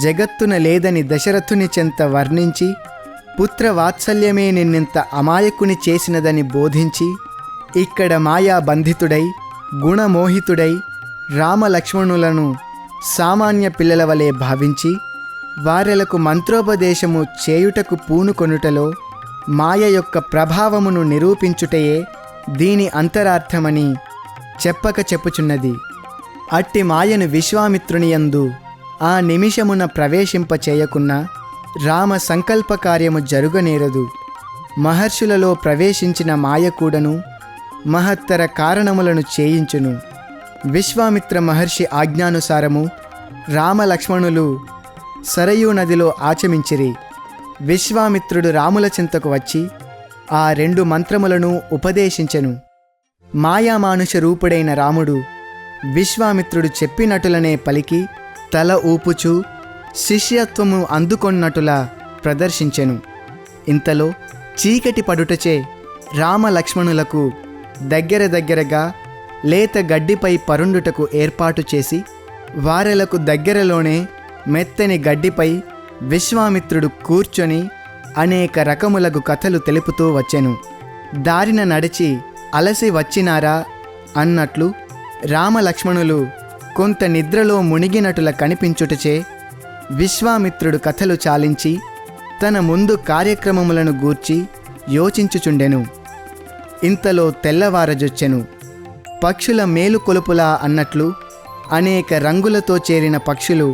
జగత్తున లేదని దశరథుని చెంత వర్ణించి, పుత్రవాత్సల్యమే నిన్నింత అమాయకుని చేసినదని బోధించి, ఇక్కడ మాయాబంధితుడై గుణమోహితుడై రామలక్ష్మణులను సామాన్య పిల్లల వలె భావించి వారెలకు మంత్రోపదేశము చేయుటకు పూనుకొనుటలో మాయ యొక్క ప్రభావమును నిరూపించుటయే దీని అంతరార్థమని చెప్పక చెప్పుచున్నది. అట్టి మాయను విశ్వామిత్రునియందు ఆ నిమిషమున ప్రవేశింపచేయకున్నా రామ సంకల్ప కార్యము జరుగనేరదు. మహర్షులలో ప్రవేశించిన మాయ కూడాను మహత్తర కారణములను చేయించును. విశ్వామిత్ర మహర్షి ఆజ్ఞానుసారము రామలక్ష్మణులు సరయూ నదిలో ఆచమించిరి. విశ్వామిత్రుడు రాముల చింతకు వచ్చి ఆ 2 మంత్రములను ఉపదేశించెను. మాయామానుష రూపుడైన రాముడు విశ్వామిత్రుడు చెప్పినట్టులనే పలికి తల ఊపుచూ శిష్యత్వము అందుకొన్నట్టులా ప్రదర్శించెను. ఇంతలో చీకటి పడుటచే రామలక్ష్మణులకు దగ్గరగా లేత గడ్డిపై పరుండుటకు ఏర్పాటు చేసి వారెలకు దగ్గరలోనే మెత్తని గడ్డిపై విశ్వామిత్రుడు కూర్చొని అనేక రకములగు కథలు తెలుపుతూ వచ్చెను. దారిన నడిచి అలసి వచ్చినారా అన్నట్లు రామలక్ష్మణులు కొంత నిద్రలో మునిగినట్టుల కనిపించుటచే విశ్వామిత్రుడు కథలు చాలించి తన ముందు కార్యక్రమములను గూర్చి యోచించుచుండెను. ఇంతలో తెల్లవారజొచ్చెను. పక్షుల మేలుకొలుపులా అన్నట్లు అనేక రంగులతో చేరిన పక్షులు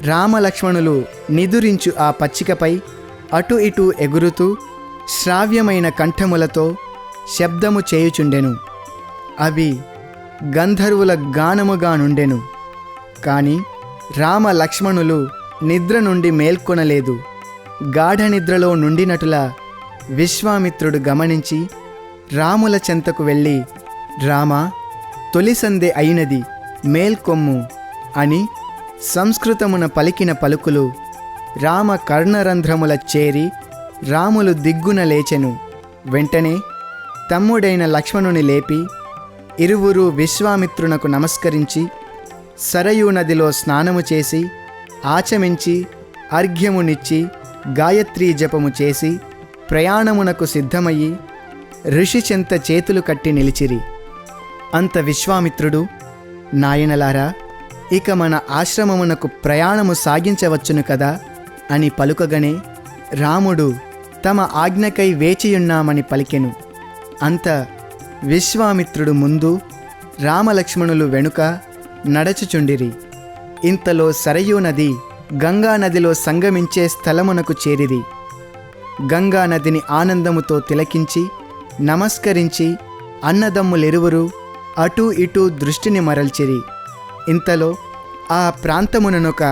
రామలక్ష్మణులు నిదురించు ఆ పచ్చికపై అటు ఇటు ఎగురుతూ శ్రావ్యమైన కంఠములతో శబ్దము చేయుచుండెను. అవి గంధర్వుల గానముగా నుండెను. కాని రామలక్ష్మణులు నిద్ర నుండి మేల్కొనలేదు. గాఢ నిద్రలో నుండినటులా విశ్వామిత్రుడు గమనించి రాముల చెంతకు వెళ్ళి, రామా, తొలిసందె అయినది, మేల్కొమ్ము అని సంస్కృతమున పలికిన పలుకులు రామ కర్ణరంధ్రముల చేరి రాములు దిగ్గున లేచెను. వెంటనే తమ్ముడైన లక్ష్మణుని లేపి ఇరువురు విశ్వామిత్రునకు నమస్కరించి సరయూ నదిలో స్నానము చేసి ఆచమించి అర్ఘ్యమునిచ్చి గాయత్రీ జపము చేసి ప్రయాణమునకు సిద్ధమయ్యి ఋషి చెంత చేతులు కట్టి నిలిచిరి. అంత విశ్వామిత్రుడు, నాయనలారా, ఇక మన ఆశ్రమమునకు ప్రయాణము సాగించవచ్చును కదా అని పలుకగనే రాముడు తమ ఆజ్ఞకై వేచియున్నామని పలికెను. అంత విశ్వామిత్రుడు ముందు, రామలక్ష్మణులు వెనుక నడచుచుండిరి. ఇంతలో సరయూ నది గంగానదిలో సంగమించే స్థలమునకు చేరిరి. గంగానదిని ఆనందముతో తిలకించి నమస్కరించి అన్నదమ్ములిరువురు అటూ ఇటూ దృష్టిని మరల్చిరి. ఇంతలో ఆ ప్రాంతముననొక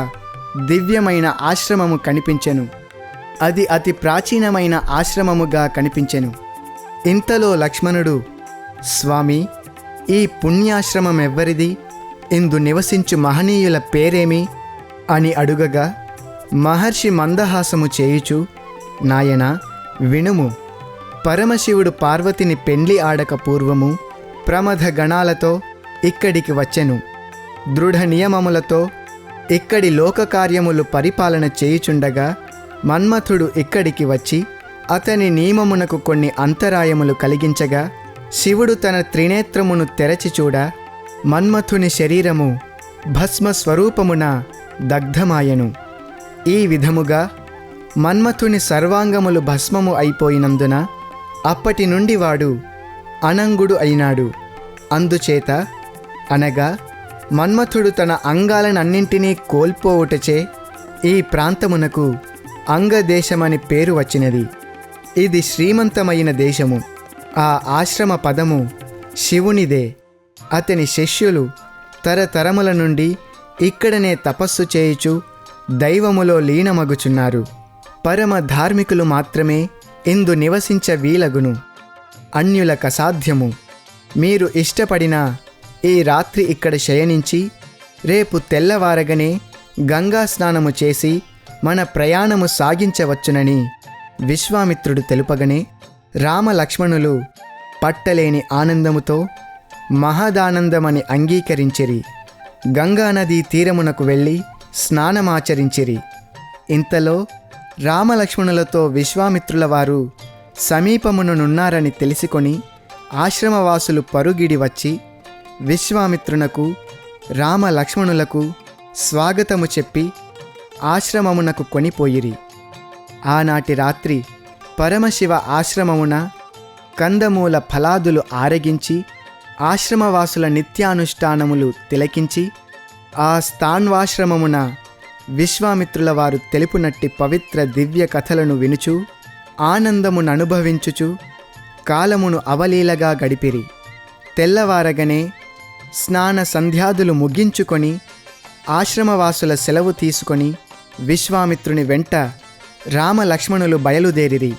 దివ్యమైన ఆశ్రమము కనిపించెను. అది అతి ప్రాచీనమైన ఆశ్రమముగా కనిపించెను. ఇంతలో లక్ష్మణుడు, స్వామి, ఈ పుణ్యాశ్రమం ఎవ్వరిది? ఇందు నివసించు మహనీయుల పేరేమి అని అడుగగా మహర్షి మందహాసము చేయుచు, నాయనా, వినుము. పరమశివుడు పార్వతిని పెండ్లి ఆడక పూర్వము ప్రమథ గణాలతో ఇక్కడికి వచ్చెను. దృఢ నియమములతో ఇక్కడి లోకకార్యములు పరిపాలన చేయుచుండగా మన్మథుడు ఇక్కడికి వచ్చి అతని నియమమునకు కొన్ని అంతరాయములు కలిగించగా శివుడు తన త్రినేత్రమును తెరచి చూడ మన్మథుని శరీరము భస్మస్వరూపమున దగ్ధమాయెను. ఈ విధముగా మన్మథుని సర్వాంగములు భస్మము అయిపోయినందున అప్పటి నుండి వాడు అనంగుడు అయినాడు. అందుచేత అనగా మన్మథుడు తన అంగాలనన్నింటినీ కోల్పోవుటచే ఈ ప్రాంతమునకు అంగదేశమని పేరు వచ్చినది. ఇది శ్రీమంతమైన దేశము. ఆ ఆశ్రమ పదము శివునిదే. అతని శిష్యులు తరతరముల నుండి ఇక్కడనే తపస్సు చేయుచు దైవములో లీనమగుచున్నారు. పరమ ధార్మికులు మాత్రమే ఇందు నివసించ వీలగును. అన్యులకసాధ్యము. మీరు ఇష్టపడిన ఈ రాత్రి ఇక్కడ శయనించి రేపు తెల్లవారగనే గంగా స్నానము చేసి మన ప్రయాణము సాగించవచ్చునని విశ్వామిత్రుడు తెలుపగనే రామలక్ష్మణులు పట్టలేని ఆనందముతో మహదానందమని అంగీకరించిరి. గంగానదీ తీరమునకు వెళ్ళి స్నానమాచరించిరి. ఇంతలో రామలక్ష్మణులతో విశ్వామిత్రుల వారు సమీపమునున్నారని తెలిసికొని ఆశ్రమవాసులు పరుగిడి వచ్చి విశ్వామిత్రునకు రామలక్ష్మణులకు స్వాగతము చెప్పి ఆశ్రమమునకు కొనిపోయిరి. ఆనాటి రాత్రి పరమశివ ఆశ్రమమున కందమూల ఫలాదులు ఆరగించి ఆశ్రమవాసుల నిత్యానుష్ఠానములు తిలకించి ఆ స్థాన్వాశ్రమమున విశ్వామిత్రుల వారు తెలుపునట్టి పవిత్ర దివ్య కథలను వినుచు ఆనందముననుభవించుచు కాలమును అవలీలగా గడిపిరి. తెల్లవారగనే స్నాన సంధ్యాదులు ముగించుకొని ఆశ్రమవాసుల సెలవు తీసుకొని విశ్వామిత్రుని వెంట రామలక్ష్మణులు బయలుదేరిరి.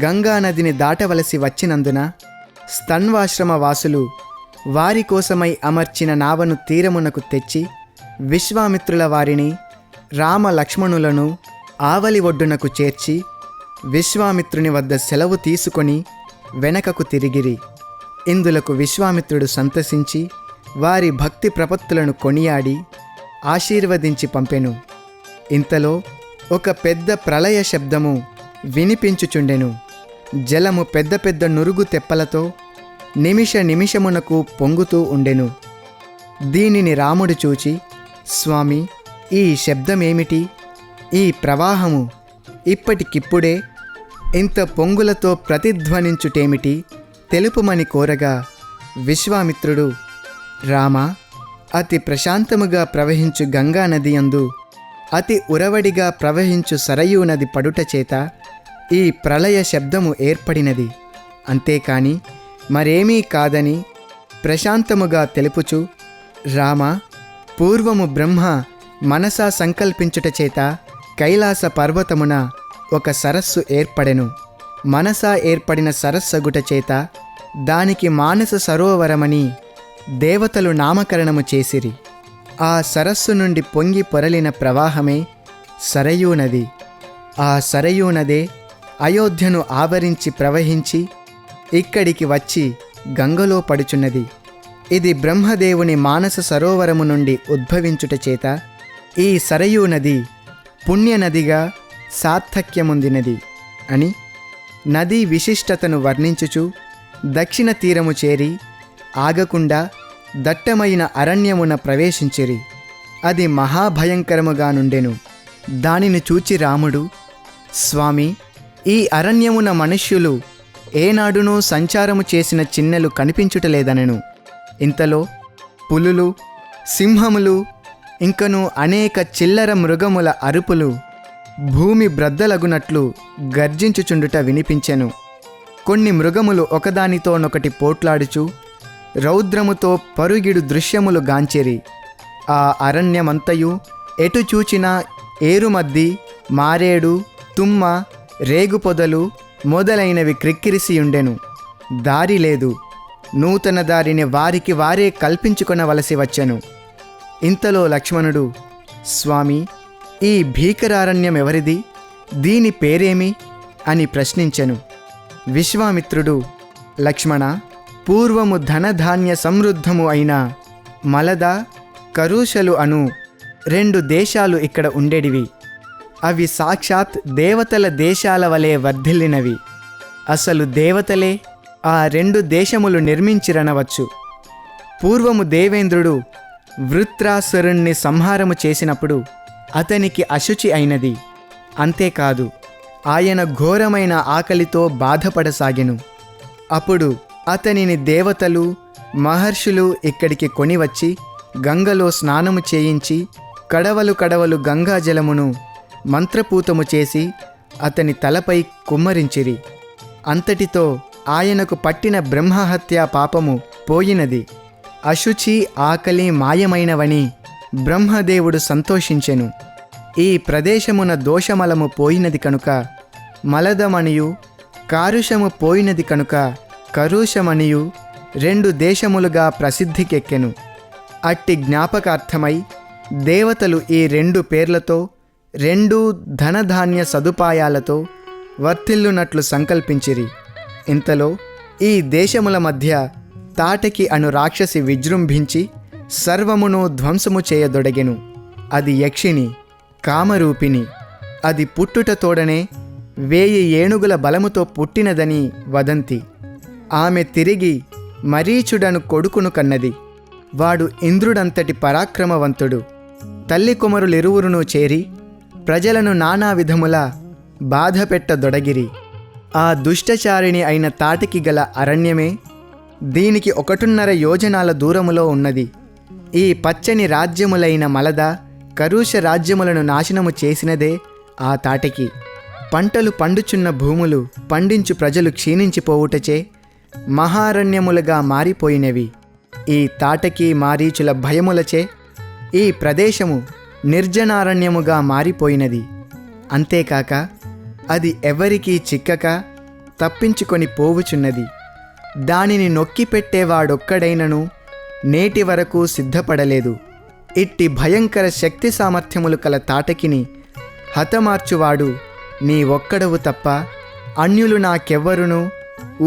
గంగానదిని దాటవలసి వచ్చినందున స్తన్వాశ్రమ వాసులు వారి కోసమై అమర్చిన నావను తీరమునకు తెచ్చి విశ్వామిత్రుల వారిని రామలక్ష్మణులను ఆవలి ఒడ్డునకు చేర్చి విశ్వామిత్రుని వద్ద సెలవు తీసుకొని వెనకకు తిరిగిరి. ఇందులకు విశ్వామిత్రుడు సంతసించి వారి భక్తి ప్రపత్తులను కొనియాడి ఆశీర్వదించి పంపెను. ఇంతలో ఒక పెద్ద ప్రళయ శబ్దము వినిపించుచుండెను. జలము పెద్ద పెద్ద నురుగు తెప్పలతో నిమిషమునకు పొంగుతూ ఉండెను. దీనిని రాముడు చూచి, స్వామి, ఈ శబ్దమేమిటి? ఈ ప్రవాహము ఇప్పటికిప్పుడే ఇంత పొంగులతో ప్రతిధ్వనించుటేమిటి? తెలుపుమని కోరగా విశ్వామిత్రుడు, రామా, అతి ప్రశాంతముగా ప్రవహించు గంగానది యందు అతి ఉరవడిగా ప్రవహించు సరయూ నది పడుట చేత ఈ ప్రళయ శబ్దము ఏర్పడినది, అంతేకాని మరేమీ కాదని ప్రశాంతముగా తెలుపుచు, రామా, పూర్వము బ్రహ్మ మనసా సంకల్పించుట చేత కైలాస పర్వతమున ఒక సరస్సు ఏర్పడెను. మనసా ఏర్పడిన సరస్సగుట చేత దానికి మానస సరోవరమని దేవతలు నామకరణము చేసిరి. ఆ సరస్సు నుండి పొంగి పొరలిన ప్రవాహమే సరయూ నది. ఆ సరయూ నదే అయోధ్యను ఆవరించి ప్రవహించి ఇక్కడికి వచ్చి గంగలో పడుచున్నది. ఇది బ్రహ్మదేవుని మానస సరోవరము నుండి ఉద్భవించుట చేత ఈ సరయూ నది పుణ్యనదిగా సార్థక్యముందినది అని నదీ విశిష్టతను వర్ణించుచు దక్షిణ తీరము చేరి ఆగకుండా దట్టమైన అరణ్యమున ప్రవేశించిరి. అది మహాభయంకరముగా నుండెను. దానిని చూచి రాముడు, స్వామి, ఈ అరణ్యమున మనుష్యులు ఏనాడునూ సంచారము చేసిన చిన్నెలు కనిపించుటలేదనెను. ఇంతలో పులులు, సింహములు ఇంకను అనేక చిల్లర మృగముల అరుపులు భూమి బ్రద్దలగునట్లు గర్జించుచుండుట వినిపించెను. కొన్ని మృగములు ఒకదానితోనొకటి పోట్లాడుచు రౌద్రముతో పరుగిడు దృశ్యములు గాంచిరి. ఆ అరణ్యమంతయు ఎటు చూచినా ఏరుమద్ది, మారేడు, తుమ్మ, రేగుపొదలు మొదలైనవి క్రిక్కిరిసియుండెను. దారి లేదు. నూతన దారిని వారికి వారే కల్పించుకొనవలసి వచ్చెను. ఇంతలో లక్ష్మణుడు, స్వామి, ఈ భీకరారణ్యమెవరిది? దీని పేరేమి అని ప్రశ్నించెను. విశ్వామిత్రుడు, లక్ష్మణ, పూర్వము ధనధాన్య సమృద్ధము అయిన మలద, కరుషలు అను 2 దేశాలు ఇక్కడ ఉండేడివి. అవి సాక్షాత్ దేవతల దేశాల వలె వర్ధిల్లినవి. అసలు దేవతలే ఆ 2 దేశములు నిర్మించిరనవచ్చు. పూర్వము దేవేంద్రుడు వృత్రాసురుణ్ణి సంహారము చేసినప్పుడు అతనికి అశుచి అయినది. అంతేకాదు, ఆయన ఘోరమైన ఆకలితో బాధపడసాగెను. అప్పుడు అతనిని దేవతలు, మహర్షులు ఇక్కడికి కొనివచ్చి గంగలో స్నానము చేయించి కడవలు గంగాజలమును మంత్రపూతము చేసి అతని తలపై కుమ్మరించిరి. అంతటితో ఆయనకు పట్టిన బ్రహ్మహత్యా పాపము పోయినది. అశుచి, ఆకలి మాయమైనవని బ్రహ్మదేవుడు సంతోషించెను. ఈ ప్రదేశమున దోషమలము పోయినది కనుక మలదమనియు, కారుషము పోయినది కనుక కరుషమనియు 2 దేశములుగా ప్రసిద్ధికెక్కెను. అట్టి జ్ఞాపకార్థమై దేవతలు ఈ 2 పేర్లతో 2 ధనధాన్య సదుపాయాలతో వర్ధిల్లునట్లు సంకల్పించిరి. ఇంతలో ఈ దేశముల మధ్య తాటకి అను రాక్షసి విజృంభించి సర్వమును ధ్వంసము చేయదొడగెను. అది యక్షిణి, కామరూపిణి. అది పుట్టుట తోడనే 1000 ఏనుగుల బలముతో పుట్టినదని వదంతి. ఆమె తిరిగి మరీచుడను కొడుకును కన్నది. వాడు ఇంద్రుడంతటి పరాక్రమవంతుడు. తల్లి కుమారులిరువురును చేరి ప్రజలను నానా విధముల బాధపెట్టదొడగిరి. ఆ దుష్టచారిణి అయిన తాటికి గల అరణ్యమే దీనికి 1.5 యోజనాల దూరములో ఉన్నది. ఈ పచ్చని రాజ్యములైన మలద, కరుష రాజ్యములను నాశనము చేసినదే ఆ తాటికి. పంటలు పండుచున్న భూములు పండించు ప్రజలు క్షీణించిపోవుటచే మహారణ్యములుగా మారిపోయినవి. ఈ తాటకి మారీచుల భయములచే ఈ ప్రదేశము నిర్జనారణ్యముగా మారిపోయినది. అంతేకాక అది ఎవరికీ చిక్కక తప్పించుకొని పోవుచున్నది. దానిని నొక్కిపెట్టేవాడొక్కడైనను నేటి వరకు సిద్ధపడలేదు. ఇట్టి భయంకర శక్తి సామర్థ్యములు కల తాటకిని హతమార్చువాడు నీ ఒక్కడవు తప్ప అన్యులు నాకెవ్వరునూ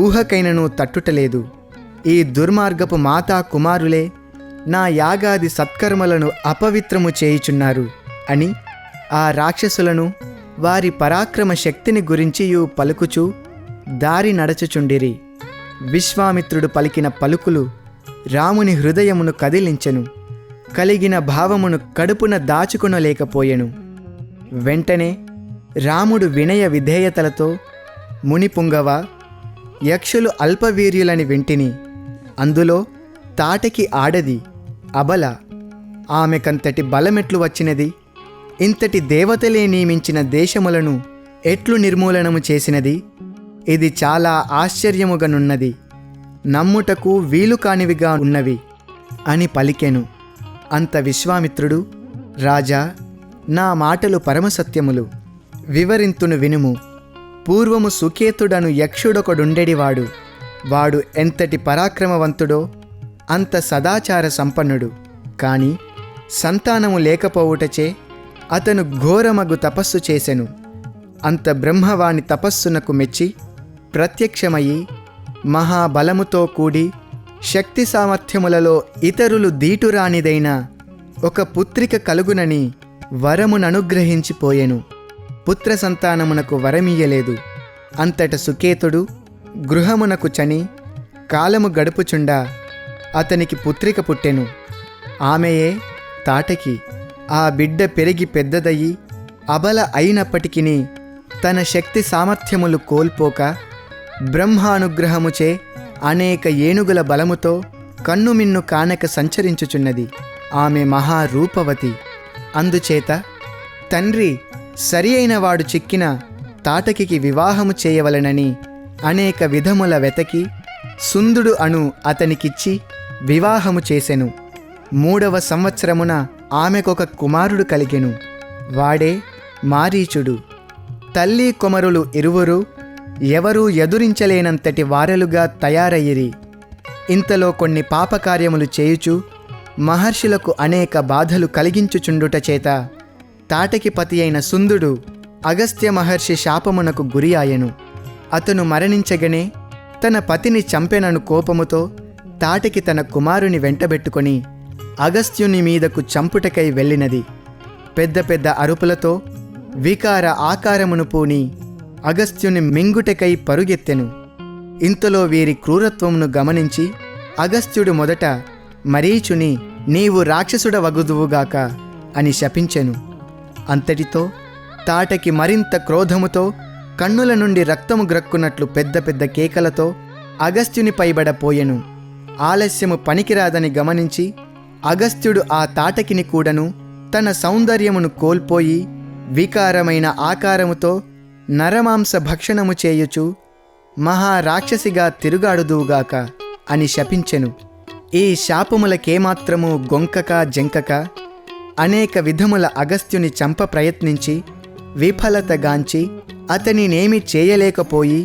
ఊహకైనను తట్టుటలేదు. ఈ దుర్మార్గపు మాతా కుమారులే నా యాగాది సత్కర్మలను అపవిత్రము చేయుచున్నారు అని ఆ రాక్షసులను వారి పరాక్రమ శక్తిని గురించియు పలుకుచూ దారి నడచుచుండిరి. విశ్వామిత్రుడు పలికిన పలుకులు రాముని హృదయమును కదిలించెను. కలిగిన భావమును కడుపున దాచుకొనలేకపోయెను. వెంటనే రాముడు వినయ విధేయతలతో, మునిపుంగవ, యక్షులు అల్పవీర్యులని వింటిని. అందులో తాటకి ఆడది, అబల. ఆమెకంతటి బలమెట్లు వచ్చినది? ఇంతటి దేవతలే నియమించిన దేశములను ఎట్లు నిర్మూలనము చేసినది? ఇది చాలా ఆశ్చర్యముగానున్నది, నమ్ముటకు వీలు కానివిగా ఉన్నవి అని పలికెను. అంత విశ్వామిత్రుడు, రాజా, నా మాటలు పరమసత్యములు, వివరింతును వినుము. పూర్వము సుకేతుడను యక్షుడొకడుండెడివాడు. వాడు ఎంతటి పరాక్రమవంతుడో అంత సదాచార సంపన్నుడు. కాని సంతానము లేకపోవుటచే అతను ఘోరమగు తపస్సు చేసెను. అంత బ్రహ్మవాని తపస్సునకు మెచ్చి ప్రత్యక్షమయ్యి మహాబలముతో కూడి శక్తి సామర్థ్యములలో ఇతరులు దీటురానిదైన ఒక పుత్రిక కలుగునని వరముననుగ్రహించిపోయెను. పుత్ర సంతానమునకు వరమియ్యలేదు. అంతట సుకేతుడు గృహమునకు చని కాలము గడుపుచుండా అతనికి పుత్రిక పుట్టెను. ఆమెయే తాటకి. ఆ బిడ్డ పెరిగి పెద్దదయ్యి అబల అయినప్పటికీ తన శక్తి సామర్థ్యములు కోల్పోక బ్రహ్మానుగ్రహముచే అనేక ఏనుగుల బలముతో కన్నుమిన్ను కానక సంచరించుచున్నది. ఆమె మహారూపవతి. అందుచేత తండ్రి సరి అయిన వాడు చిక్కిన తాటకికి వివాహము చేయవలెనని అనేక విధముల వెతకి సుందుడు అను అతనికిచ్చి వివాహము చేసెను. 3వ సంవత్సరమున ఆమెకొక కుమారుడు కలిగెను. వాడే మారీచుడు. తల్లి కుమారులు ఇరువురు ఎవరూ ఎదురించలేనంతటి వారలుగా తయారయ్యిరి. ఇంతలో కొన్ని పాపకార్యములు చేయుచు మహర్షులకు అనేక బాధలు కలిగించుచుండుట చేత తాటకి పతి అయిన సుందుడు అగస్త్య మహర్షి శాపమునకు గురి ఆయెను. అతను మరణించగనే తన పతిని చంపెనను కోపముతో తాటకి తన కుమారుని వెంటబెట్టుకొని అగస్త్యుని మీదకు చంపుటకై వెళ్ళినది. పెద్ద పెద్ద అరుపులతో వికార ఆకారమును పూని అగస్త్యుని మింగుటకై పరుగెత్తెను. ఇంతలో వీరి క్రూరత్వమును గమనించి అగస్త్యుడు మొదట మరీచుని నీవు రాక్షసుడవగుదువుగాక అని శపించెను. అంతటితో తాటకి మరింత క్రోధముతో కన్నుల నుండి రక్తము గ్రక్కున్నట్లు పెద్ద పెద్ద కేకలతో అగస్త్యుని పైబడపోయెను. ఆలస్యము పనికిరాదని గమనించి అగస్త్యుడు ఆ తాటకిని కూడను తన సౌందర్యమును కోల్పోయి వికారమైన ఆకారముతో నరమాంస భక్షణము చేయుచు మహారాక్షసిగా తిరుగాడుదువుగాక అని శపించెను. ఈ శాపములకేమాత్రము గొంకక జంకక అనేక విధముల అగస్త్యుని చంప ప్రయత్నించి విఫలతగాంచి అతనినేమి చేయలేకపోయి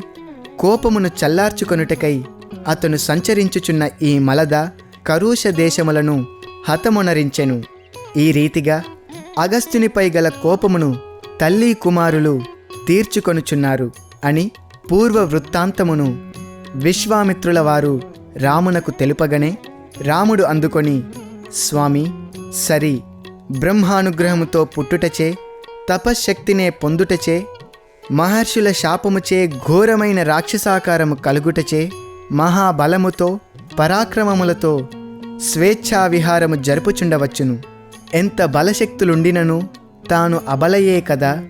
కోపమును చల్లార్చుకొనుటకై అతను సంచరించుచున్న ఈ మలద కరుష దేశములను హతమొనరించెను. ఈ రీతిగా అగస్త్యునిపై గల కోపమును తల్లి కుమారులు తీర్చుకొనుచున్నారు అని పూర్వ వృత్తాంతమును విశ్వామిత్రుల వారు రామునకు తెలుపగనే రాముడు అందుకొని, స్వామి, సరి, బ్రహ్మానుగ్రహముతో పుట్టుటచే, తపశ్శక్తినే పొందుటచే, మహర్షుల శాపముచే ఘోరమైన రాక్షసాకారము కలుగుటచే, మహాబలముతో పరాక్రమములతో స్వేచ్ఛావిహారము జరుపుచుండవచ్చును. ఎంత బలశక్తులుండినను తాను అబలయే కదా.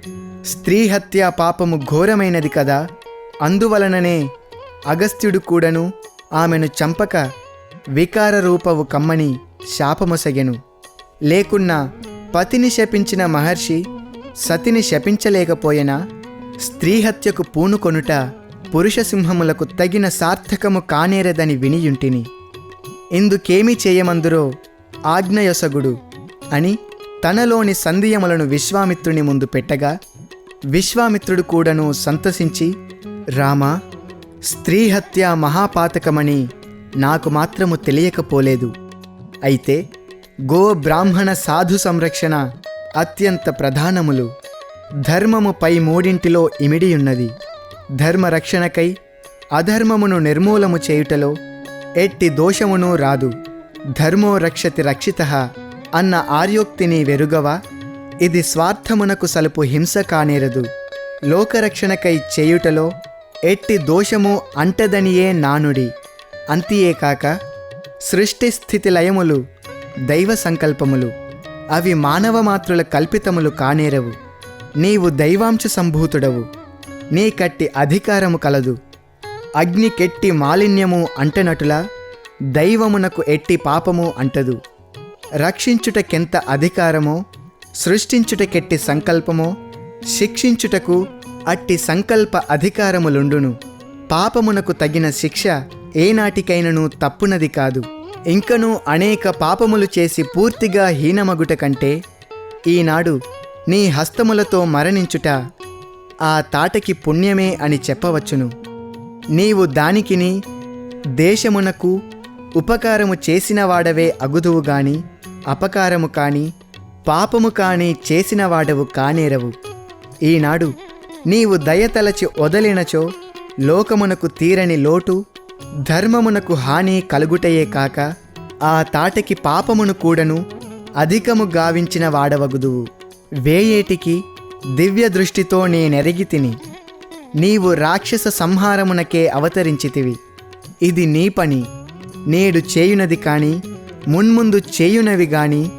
స్త్రీహత్యా పాపము ఘోరమైనది కదా. అందువలననే అగస్త్యుడు కూడాను ఆమెను చంపక వికారరూపవు కమ్మని శాపమొసగెను. లేకున్నా పతిని శపించిన మహర్షి సతిని శపించలేకపోయినా స్త్రీహత్యకు పూనుకొనుట పురుషసింహములకు తగిన సార్థకము కానేరదని వినియుంటిని. ఇందుకేమి చేయమందురో ఆజ్ఞయొసగుడు అని తనలోని సందేయములను విశ్వామిత్రుని ముందు పెట్టగా, విశ్వామిత్రుడు కూడాను సంతసించి, రామా, స్త్రీహత్య మహాపాతకమని నాకు మాత్రము తెలియకపోలేదు. అయితే గో బ్రాహ్మణ సాధు సంరక్షణ అత్యంత ప్రధానములు. ధర్మము పై మూడింటిలో ఇమిడియున్నది. ధర్మరక్షణకై అధర్మమును నిర్మూలము చేయుటలో ఎట్టి దోషమును రాదు. ధర్మో రక్షతి రక్షితః అన్న ఆర్యోక్తిని వెరుగవా? ఇది స్వార్థమునకు సలుపు హింస కానేరదు. లోకరక్షణకై చేయుటలో ఎట్టి దోషము అంటదనియే నానుడి. అంతియేకాక సృష్టి స్థితి లయములు దైవ సంకల్పములు. అవి మానవ మాతృల కల్పితములు కానేరవు. నీవు దైవాంశ సంభూతుడవు. నీ కట్టి అధికారము కలదు. అగ్నికెట్టి మాలిన్యము అంటనటులా దైవమునకు ఎట్టి పాపము అంటదు. రక్షించుటకెంత అధికారమో, సృష్టించుటకెట్టి సంకల్పమో, శిక్షించుటకు అట్టి సంకల్ప అధికారములుండును. పాపమునకు తగిన శిక్ష ఏనాటికైనను తప్పునది కాదు. ఇంకనూ అనేక పాపములు చేసి పూర్తిగా హీనమగుట కంటే ఈనాడు నీ హస్తములతో మరణించుట ఆ తాటకి పుణ్యమే అని చెప్పవచ్చును. నీవు దానికిని దేశమునకు ఉపకారము చేసిన వాడవే అగుదువు గాని అపకారము కాని పాపము కాని చేసిన వాడవు కానేరవు. ఈనాడు నీవు దయతలచి వదలినచో లోకమునకు తీరని లోటు, ధర్మమునకు హాని కలుగుటయే కాక ఆ తాటకి పాపమును కూడను అధికము గావించిన వాడవగుదువు. వేయేటికి దివ్య దృష్టితో నేనెరిగి తిని నీవు రాక్షస సంహారమునకే అవతరించితివి. ఇది నీ పని. నేడు చేయునది కాని మున్ముందు చేయునవి గాని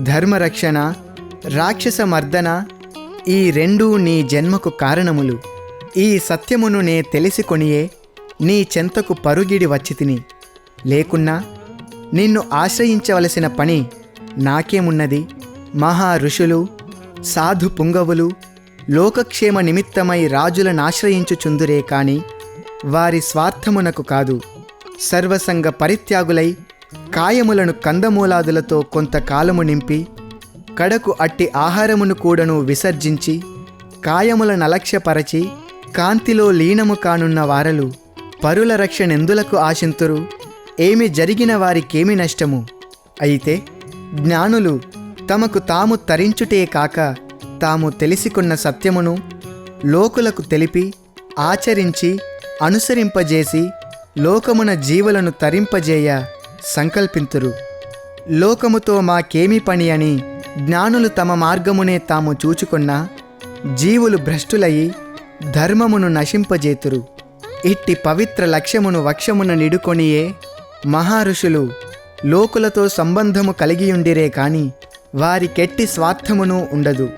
ధర్మరక్షణ, రాక్షస మర్దన ఈ రెండూ నీ జన్మకు కారణములు. ఈ సత్యమును నే తెలిసికొనియే నీ చెంతకు పరుగిడి వచ్చితిని. లేకున్నా నిన్ను ఆశ్రయించవలసిన పని నాకేమున్నది? మహా ఋషులు, సాధు పుంగవులు లోకక్షేమ నిమిత్తమై రాజులనాశ్రయించుచుందురే కాని వారి స్వార్థమునకు కాదు. సర్వసంగ పరిత్యాగులై కాయములను కందమూలాదులతో కొంతకాలము నింపి కడకు అట్టి ఆహారమును కూడాను విసర్జించి కాయములను అలక్ష్యపరచి కాంతిలో లీనము కానున్న వారలు పరుల రక్షణెందులకు ఆశింతురు? ఏమి జరిగిన వారికేమి నష్టము? అయితే జ్ఞానులు తమకు తాము తరించుటే కాక తాము తెలిసికొన్న సత్యమును లోకులకు తెలిపి ఆచరించి అనుసరింపజేసి లోకమున జీవులను తరింపజేయ సంకల్పింతురు. లోకముతో మాకేమి పని అని జ్ఞానులు తమ మార్గమునే తాము చూచుకొన్నా జీవులు భ్రష్టులయి ధర్మమును నశింపజేతురు. ఇట్టి పవిత్ర లక్ష్యమును వక్షమున నిడుకొనియే మహారుషులు లోకులతో సంబంధము కలిగియుండిరే కాని వారికెట్టి స్వార్థమును ఉండదు.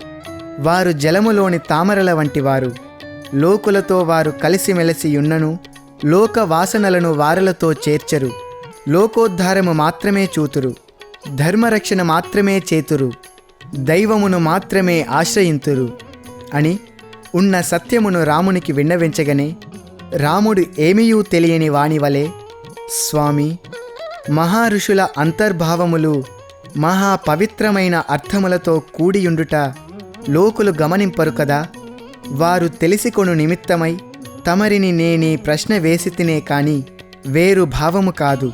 వారు జలములోని తామరల వంటివారు. లోకులతో వారు కలిసిమెలిసియున్నను లోక వాసనలను వారలతో చేర్చరు. లోకోద్ధారము మాత్రమే చూతురు. ధర్మరక్షణ మాత్రమే చేతురు. దైవమును మాత్రమే ఆశ్రయింతురు అని ఉన్న సత్యమును రామునికి విన్నవించగనే రాముడు ఏమీయూ తెలియని వానివలే, స్వామి, మహారుషుల అంతర్భావములు మహాపవిత్రమైన అర్థములతో కూడియుండుట లోకులు గమనింపరు కదా. వారు తెలిసికొను నిమిత్తమై తమరిని నేనీ ప్రశ్న వేసి తినే కాని వేరు భావము కాదు.